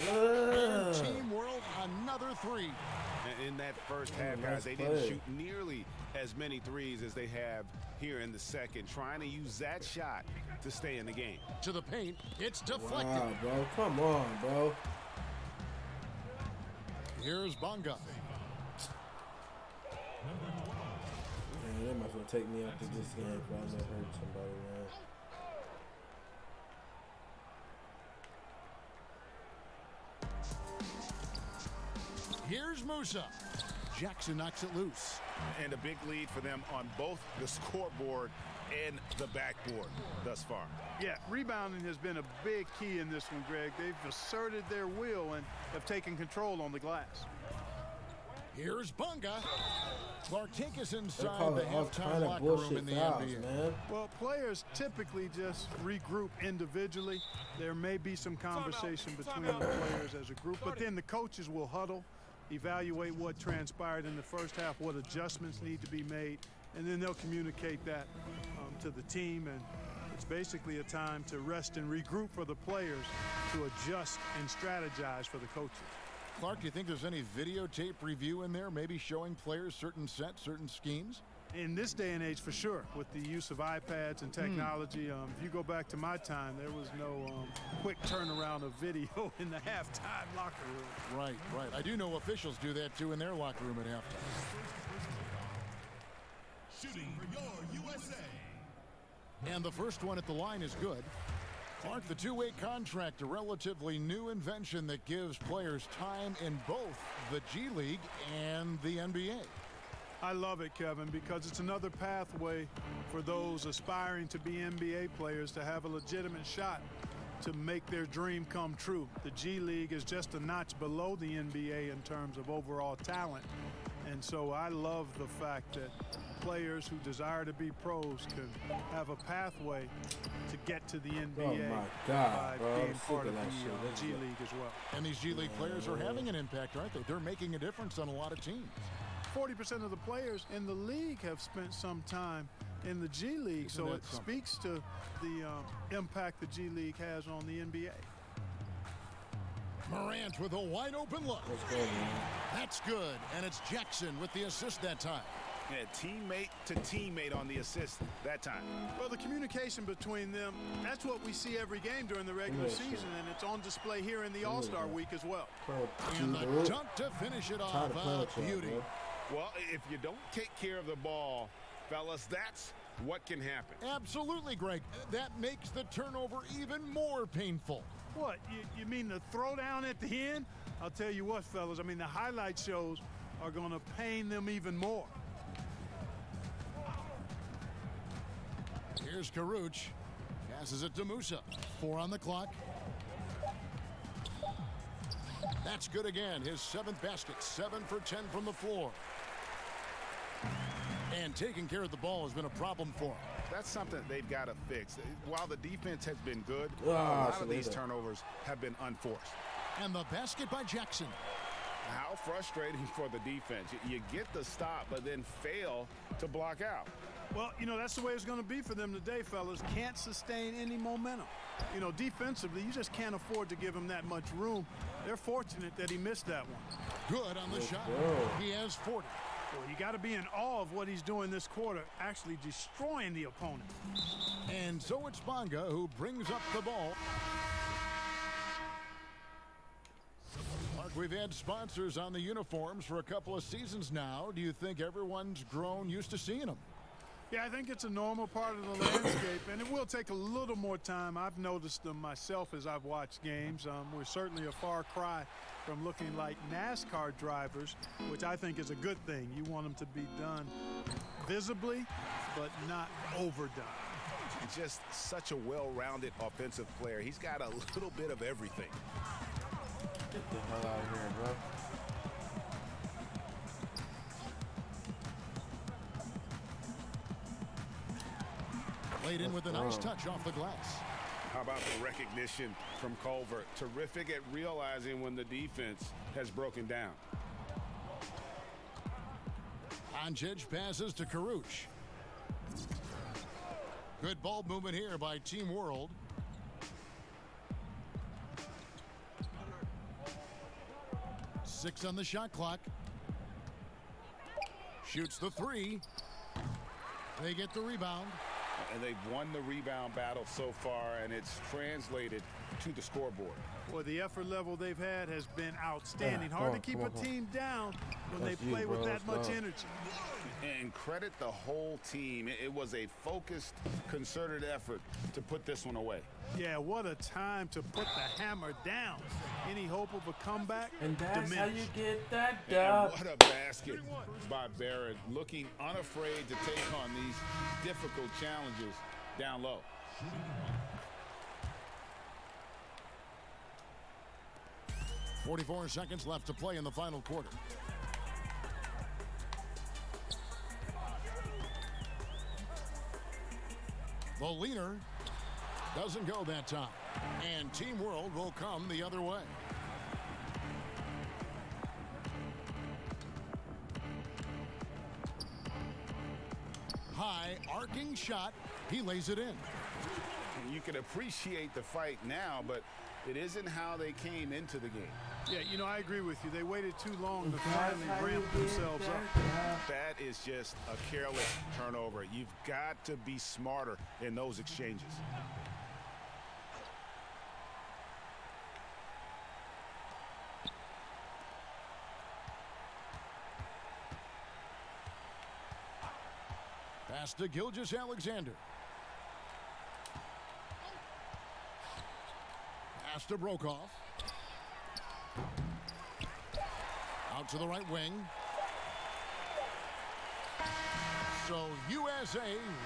And Team World, another 3. In that first half, guys, they didn't shoot nearly as many threes as they have here in the second, trying to use that shot to stay in the game. To the paint, it's deflected. Wow, bro. Come on, bro. Here's Bonga. Man, they might as well take me after this game if I never hurt somebody, man. Here's Musa. Jackson knocks it loose. And a big lead for them on both the scoreboard and the backboard thus far. Yeah, rebounding has been a big key in this one, Greg. They've asserted their will and have taken control on the glass. Here's Bonga. Clark, take us inside the halftime locker room in the NBA. Man. Well, players typically just regroup individually. There may be some conversation between the players as a group, but then the coaches will huddle, evaluate what transpired in the first half, what adjustments need to be made, and then they'll communicate that to the team. And it's basically a time to rest and regroup for the players to adjust and strategize for the coaches. Clark, do you think there's any videotape review in there, maybe showing players certain sets, certain schemes? In this day and age, for sure, with the use of iPads and technology, if you go back to my time, there was no quick turnaround of video in the halftime locker room. Right. I do know officials do that, too, in their locker room at halftime. Shooting for your USA. And the first one at the line is good. Clark, the two-way contract, a relatively new invention that gives players time in both the G League and the NBA. I love it, Kevin, because it's another pathway for those aspiring to be NBA players to have a legitimate shot to make their dream come true. The G League is just a notch below the NBA in terms of overall talent. And so I love the fact that players who desire to be pros can have a pathway to get to the NBA Oh my God, by bro. being I'm sick part of of that the shit. G League as well. And these G League players are having an impact, aren't they? They're making a difference on a lot of teams. 40% of the players in the league have spent some time in the G League, Isn't so that it something? speaks to the impact the G League has on the NBA. Morant with a wide open look. Let's go, man. That's good. And it's Jackson with the assist that time. Yeah, teammate to teammate on the assist that time. Well, the communication between them, that's what we see every game during the regular Yeah, season, sure. and it's on display here in the All-Star week as well. And the dunk to finish it off. Beauty. Well, if you don't take care of the ball, fellas, that's what can happen. Absolutely, Greg. That makes the turnover even more painful. What, you mean the throwdown at the end? I'll tell you what, fellas, I mean, the highlight shows are going to pain them even more. Here's Karuch. Passes it to Musa. 4 on the clock. That's good again. His 7th basket. 7 for 10 from the floor. And taking care of the ball has been a problem for him. That's something they've got to fix. While the defense has been good, a Ah, lot of these turnovers have been unforced. And the basket by Jackson. How frustrating for the defense. You get the stop, but then fail to block out. Well, you know, that's the way it's going to be for them today, fellas. Can't sustain any momentum. You know, defensively, you just can't afford to give him that much room. They're fortunate that he missed that one. Good on the shot. He has 40. Well, you got to be in awe of what he's doing this quarter, actually destroying the opponent. And so it's Bonga who brings up the ball. Mark, we've had sponsors on the uniforms for a couple of seasons now. Do you think everyone's grown used to seeing them? Yeah, I think it's a normal part of the landscape, and it will take a little more time. I've noticed them myself as I've watched games. We're certainly a far cry from looking like NASCAR drivers, which I think is a good thing. You want them to be done visibly, but not overdone. He's just such a well-rounded offensive player. He's got a little bit of everything. Get the hell out of here, bro. Laid in with a nice touch off the glass. How about the recognition from Culver? Terrific at realizing when the defense has broken down. Anjic passes to Karuch. Good ball movement here by Team World. Six on the shot clock. Shoots the 3. They get the rebound. And they've won the rebound battle so far, and it's translated to the scoreboard. Well, the effort level they've had has been outstanding. Hard to keep a team down when they play with that much energy. And credit the whole team. It was a focused, concerted effort to put this one away. Yeah, what a time to put the hammer down. Any hope of a comeback? And that's how you get that And dub. what a basket by Barrett, looking unafraid to take on these difficult challenges down low. .44 seconds left to play in the final quarter. The leaner doesn't go that time. And Team World will come the other way. High arcing shot. He lays it in. You can appreciate the fight now, but it isn't how they came into the game. Yeah, you know, I agree with you. They waited too long to finally ramp themselves up. That is just a careless turnover. You've got to be smarter in those exchanges. Pass to Gilgeous-Alexander. Pass to Brokoff. Out to the right wing. So USA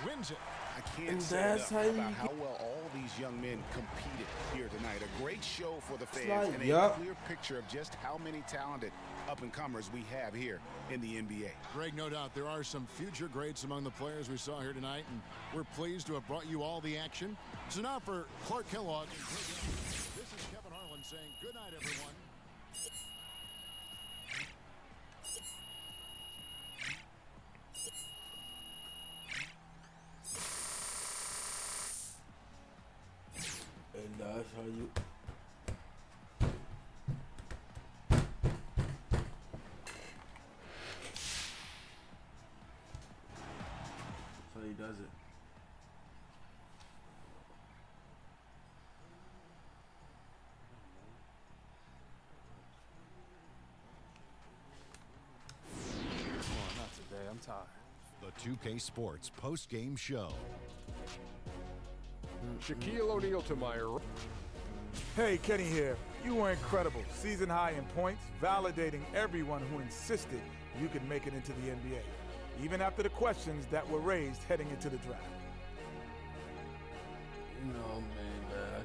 wins it. I can't say enough about how well all these young men competed here tonight. A great show for the fans and a clear picture of just how many talented up-and-comers we have here in the NBA. Greg, no doubt there are some future greats among the players we saw here tonight, and we're pleased to have brought you all the action. So now for Clark Kellogg, this is Kevin Harlan saying good night, everyone. And that's how you. That's how he does it. Oh, not today. I'm tired. The 2K Sports post-game show. Shaquille O'Neal to my Hey, Kenny here. You were incredible. Season high in points, validating everyone who insisted you could make it into the NBA, even after the questions that were raised heading into the draft. You know me, man.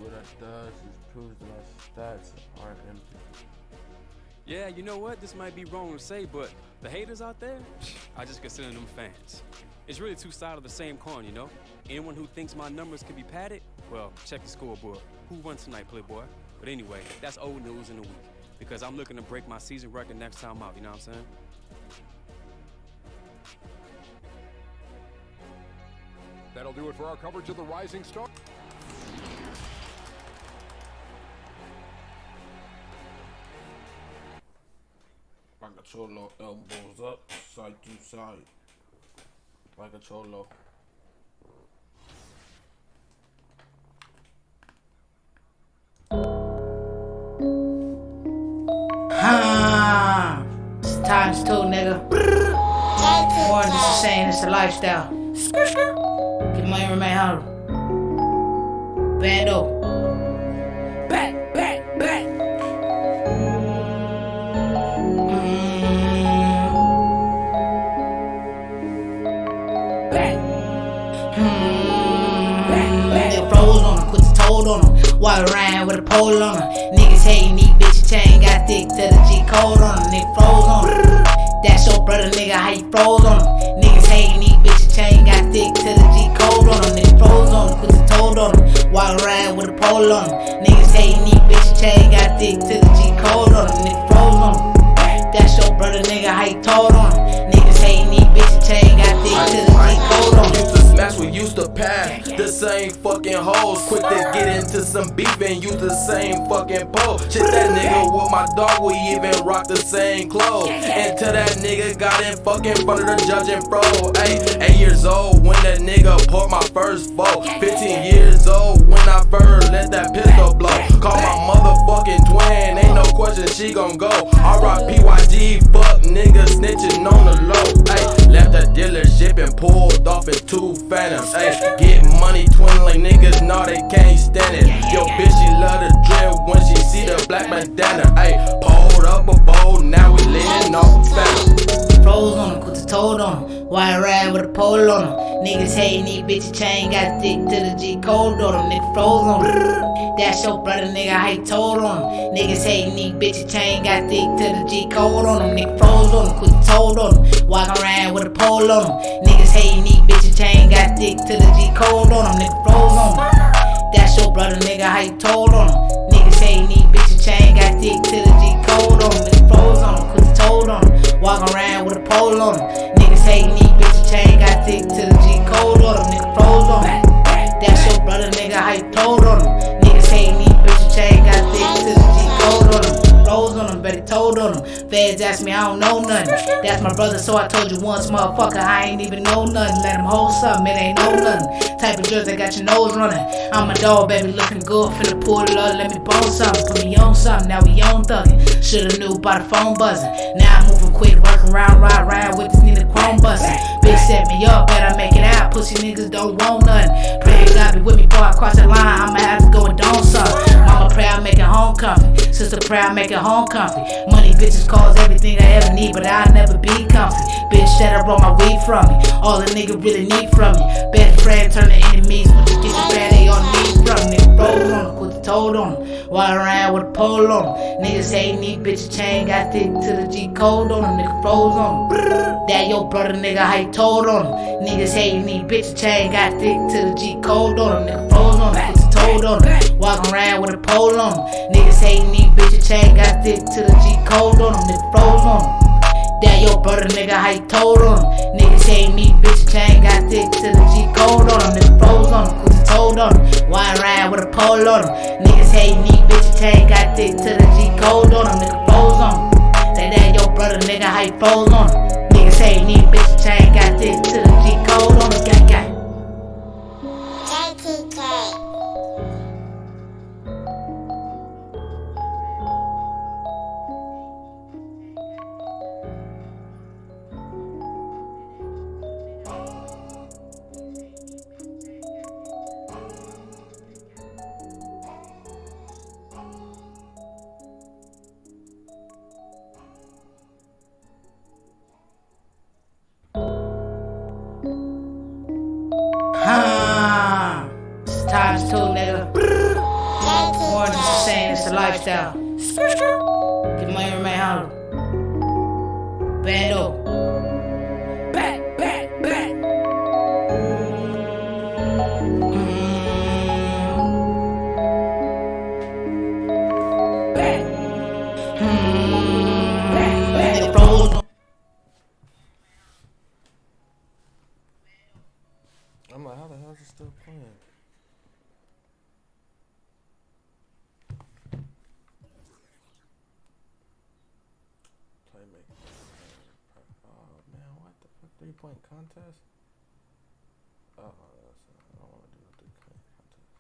What I does is proves that my stats aren't empty. Yeah, you know what? This might be wrong to say, but the haters out there, I just consider them fans. It's really two sides of the same coin, you know? Anyone who thinks my numbers can be padded, well, check the scoreboard. Who won tonight, Playboy? But anyway, that's old news in a week, because I'm looking to break my season record next time out, you know what I'm saying? That'll do it for our coverage of the Rising Star. Like a cholo, elbows up, side to side. Like a cholo. It's times two, nigga. More than just saying it's a lifestyle. Get money, remain humble. Bando. Back. Nigga froze on him, put the told on him. Walk around with a pole on him. Niggas hating these bitches chain, got thick to the G code on him. Nigga froze on him. That's your brother, nigga, how you froze on him. Niggas hating these bitches chain, got thick to the G code on him. Nigga froze on him, put the told on him. Walk around with a pole on him. Niggas hating these bitches chain, got thick to the G code on him. Nigga froze on him. That's your brother, nigga, how you told on him. Niggas hating these bitches chain, got thick to the G code on him. Used to smash, we used to pass the same fucking hoes. Quick to get into some beef and use the same fucking pole. Shit, that nigga with my dog, we even rock the same clothes. Until that nigga got in fucking front of the judge and fro. Ay, 8 years old when that nigga poured my first vote. 15 years old when I first let that pistol blow. Call my motherfucking twin, ain't no question she gon' go. R.I.P.Y.G. fuck nigga snitching on the low. Ay, left the dealership and pulled off in 2 Phantoms. Ay, get money twirling niggas, no they can't stand it. Yo bitch she love the drip when she see the black bandana. Ay, pulled up a bowl, now we leaning off a Phantom. Froze on him, put the told on him. Wide ride with a pole on him. Niggas hating these bitches chain, got thick to the G code on him. Nigga froze on him. That's your brother, nigga, how you told on him. Niggas hating these bitches chain, got thick to the G code on him. Nigga froze on him, put the told on him. Walk around with a pole on him. Niggas hating these bitches chain, got thick to the G code on him. Nigga froze on him. That's your brother, nigga, how you told on him. Niggas hating these bitches chain, got thick to the G code on him. Nigga froze on him, put the told on him. Walk around with a pole on him. Niggas hating these bitches chain, got thick to the G code on him. Nigga froze on him. That's your brother, nigga, how you told on him. Niggas hating these bitches chain, got thick to the G code on him. Froze on him, but he told on him. Feds asked me, I don't know nothing. That's my brother, so I told you once, motherfucker, I ain't even know nothing. Let him hold something, it ain't know nothing. Type of jerk that got your nose running. I'm a dog, baby, looking good, finna pull it up, let me bone something. Put me on something, now we on thuggin'. Shoulda knew by the phone buzzing. Now I'm moving quick, working around, ride with this nigga chrome bustin'. Bitch set me up, better make it out. Pussy niggas don't want nothing. Pray God be with me before I cross the line, I'ma have to go and don something. Mama proud, making home comfy. Sister proud, making home comfy. Money, bitches, cause everything I ever need, but I'll never be comfy. Bitch said I brought my weed from me. All a nigga really need from me. Best friend turn to enemies. When you get the bad, they all need from me. Nigga roll on them, put the toad on them. Walk around with a pole on them. Niggas hate me, bitch chain. Got thick to the G code on them. Nigga froze on them. That your brother, nigga, how you told on them. Niggas hate me, bitch chain. Got thick to the G code on them. Nigga froze on them. Put the toad on them. Walk around with a pole on them. Niggas hate me, bitch chain. Got thick to the G code on them. Nigga froze on them. That your brother, nigga, how you told on him. Niggas hate me, bitch chain. Got thick to the G code on him. Nigga froze on him. Put the toad on him. Wide ride with a pole on him. Niggas hate me, bitch chain. Got thick to the G code on him. Nigga froze on him. Say that your brother, nigga, how you froze on him. Niggas hate me, bitch chain. Got thick to the G code on him. Gang, gang. It's times two, nigga. More than just saying it's a lifestyle. Get money, remain humble. Bando. Back, back, back. Back. Back, froze. I'm like, how the hell is it still playing? Playmaking. Oh man, what the fuck? 3-point contest? Oh, I don't want to do a 3-point contest.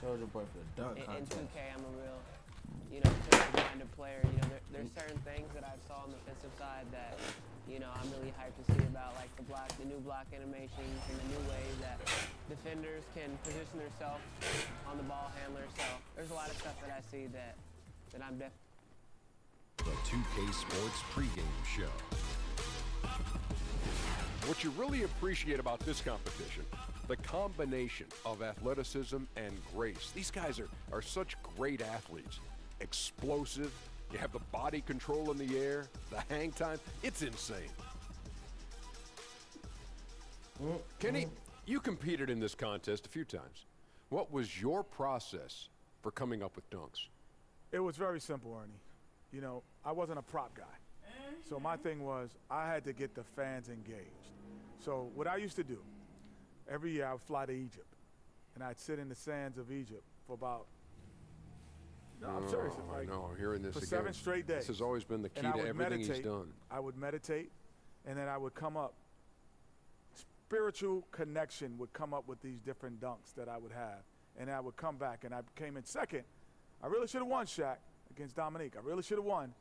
Soldier Boy for the dunk contest. In 2K, I'm a real, tournament-minded player. There's certain things that I saw on the defensive side that, I'm really hyped to see about, like the new block animations and the new way that defenders can position themselves on the ball handler. So there's a lot of stuff that I see that I'm definitely. The 2K Sports pregame show. What you really appreciate about this competition, the combination of athleticism and grace. These guys are such great athletes. Explosive. You have the body control in the air, the hang time. It's insane. Kenny, you competed in this contest a few times. What was your process for coming up with dunks? It was very simple, Ernie. I wasn't a prop guy. So my thing was I had to get the fans engaged. So what I used to do, every year I would fly to Egypt, and I'd sit in the sands of Egypt for about, I'm serious. I know, I'm hearing this for again. 7 straight days. This has always been the key And I to would everything meditate. he's done. I would meditate, and then I would come up. Spiritual connection would come up with these different dunks that I would have, and I would come back, and I came in second. I really should have won, Shaq, against Dominique. I really should have won.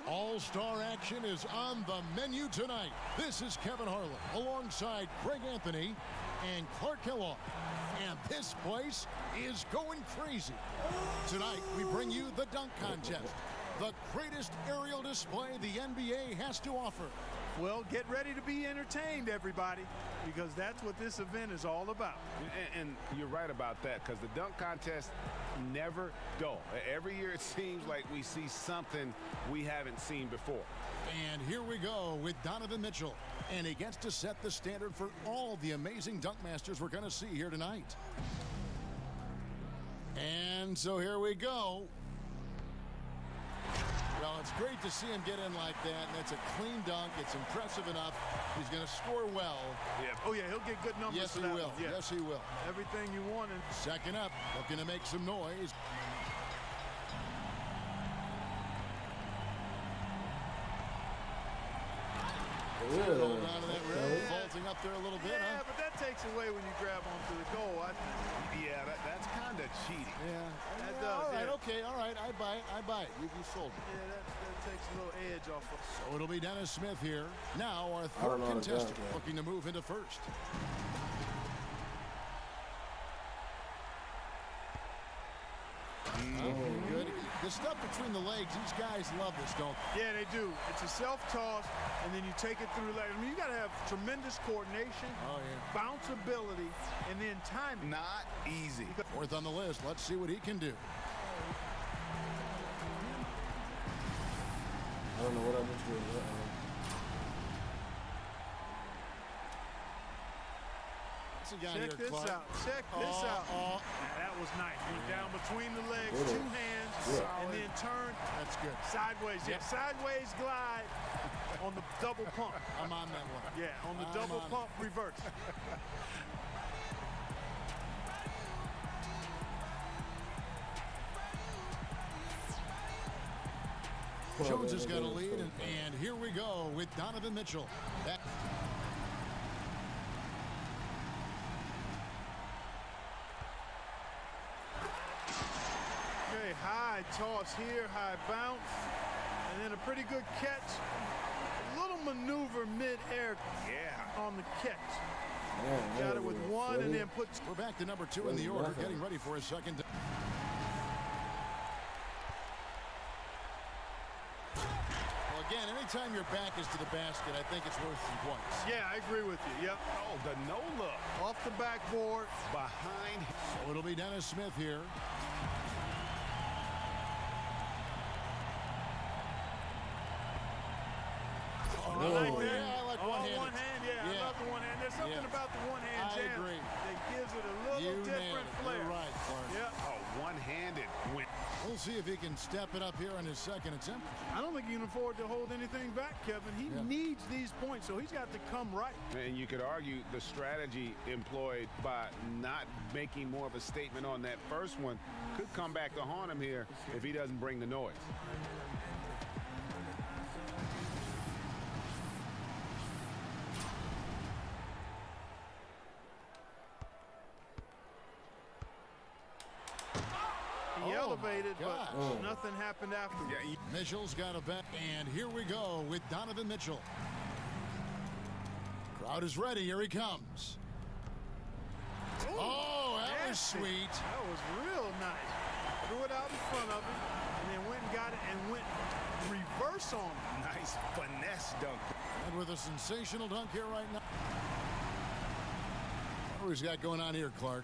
All-star action is on the menu tonight. This is Kevin Harlan alongside Craig Anthony and Clark Kellogg. And this place is going crazy. Tonight, we bring you the dunk contest, the greatest aerial display the NBA has to offer. Well, get ready to be entertained, everybody, because that's what this event is all about. And you're right about that, because the dunk contest never dull. Every year it seems like we see something we haven't seen before. And here we go with Donovan Mitchell. And he gets to set the standard for all the amazing dunk masters we're going to see here tonight. And so here we go. Well, it's great to see him get in like that, and that's a clean dunk. It's impressive enough. He's going to score well. Yeah. Oh, yeah, he'll get good numbers. Yes, for he that will. one. Yeah. Yes, he will. Everything you wanted. Second up, looking to make some noise. Hold on to that rim, vaulting up there a little bit, Yeah, but that takes away when you grab onto the goal. Yeah, that's kind of cheating. Yeah, That does. all right, yeah. Okay, all right, I buy it. You sold me. Yeah, that takes a little edge off of. So it'll be Dennis Smith here. Now our I third don't know how to contestant dunk, looking to move into first. Good. The stuff between the legs, these guys love this, don't they? Yeah, they do. It's a self-toss, and then you take it through the leg. I mean, you got to have tremendous coordination, bounce ability, and then timing. Not easy. Fourth on the list. Let's see what he can do. I don't know what I'm doing. Check this out. Check this out. Yeah, that was nice. Went down between the legs, two hands, and then turned. That's good. Sideways. Yeah, sideways glide on the double pump. I'm on that one. Yeah, on the double pump reverse. Jones has got a lead, and here we go with Donovan Mitchell. Okay, high toss here, high bounce, and then a pretty good catch. A little maneuver mid-air on the catch. Got it with one and then put. We're back to number 2 in the order, getting ready for his second. Well, again, anytime your back is to the basket, I think it's worth some points. Yeah, I agree with you. Yep. Oh, the no look. Off the backboard. Behind. So it'll be Dennis Smith here. I like that. Yeah, I like one-handed. One hand, yeah. I love the one hand. There's something about the one-hand jam. I agree. That gives it a little different flair. You're right, Clark. Yeah. Oh, one-handed win. We'll see if he can step it up here on his second attempt. I don't think he can afford to hold anything back, Kevin. He needs these points, so he's got to come right. And you could argue the strategy employed by not making more of a statement on that first one could come back to haunt him here if he doesn't bring the noise. He elevated, but nothing happened afterwards. Mitchell's got a bet, and here we go with Donovan Mitchell. Crowd is ready. Here he comes. Oh, that was sweet. That was real nice. Threw it out in front of him, and then went and got it and went reverse on him. Nice finesse dunk. And with a sensational dunk here right now. What he's got going on here, Clark?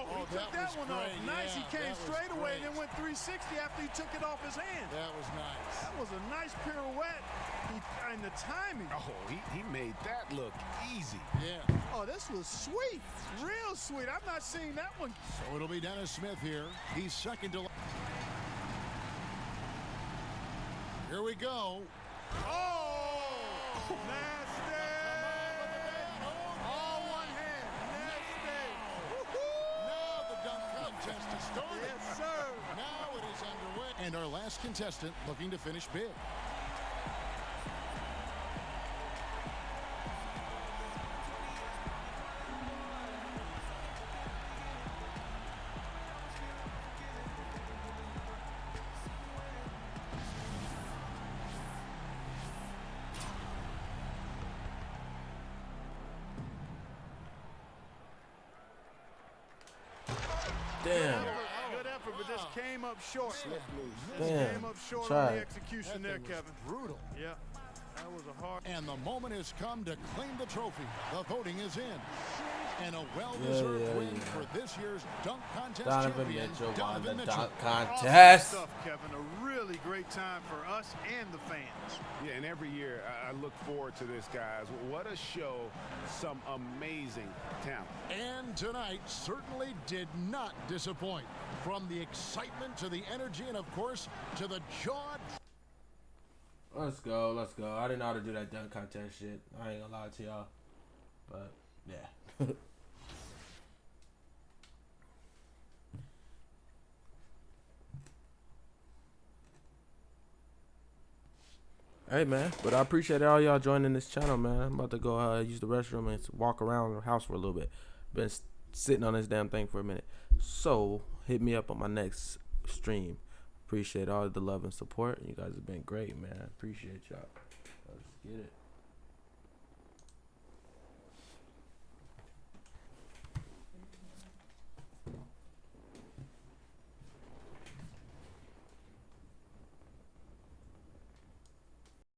He took that one off. Nice. He came straight away and then went 360 after he took it off his hand. That was nice. That was a nice pirouette. And the timing. Oh, he made that look easy. Yeah. Oh, this was sweet. Real sweet. I'm not seeing that one. So it'll be Dennis Smith here. He's second to. Here we go. Oh! Nasty! All one hand. Nasty! Now the dunk contest is started. Yes, sir. Now it is underway. And our last contestant looking to finish big. Damn. Good effort, but just came up short. Just Damn. came up short Tried. on the execution there, Kevin. Brutal. Yeah, that was a hard. And the moment has come to claim the trophy. The voting is in. And a well-deserved win for this year's dunk contest Donovan champion, Mitchell won Donovan the Mitchell. dunk Awesome contest. stuff, Kevin. A really great time for us and the fans. Yeah, and every year I look forward to this, guys. What a show. Some amazing talent. And tonight certainly did not disappoint. From the excitement to the energy and, of course, to the jaw. Let's go, let's go. I didn't know how to do that dunk contest shit. I ain't gonna lie to y'all. But, yeah. Hey, man. But I appreciate all y'all joining this channel, man. I'm about to go use the restroom and walk around the house for a little bit. Been sitting on this damn thing for a minute. So hit me up on my next stream. Appreciate all the love and support. You guys have been great, man. Appreciate y'all. Let's get it.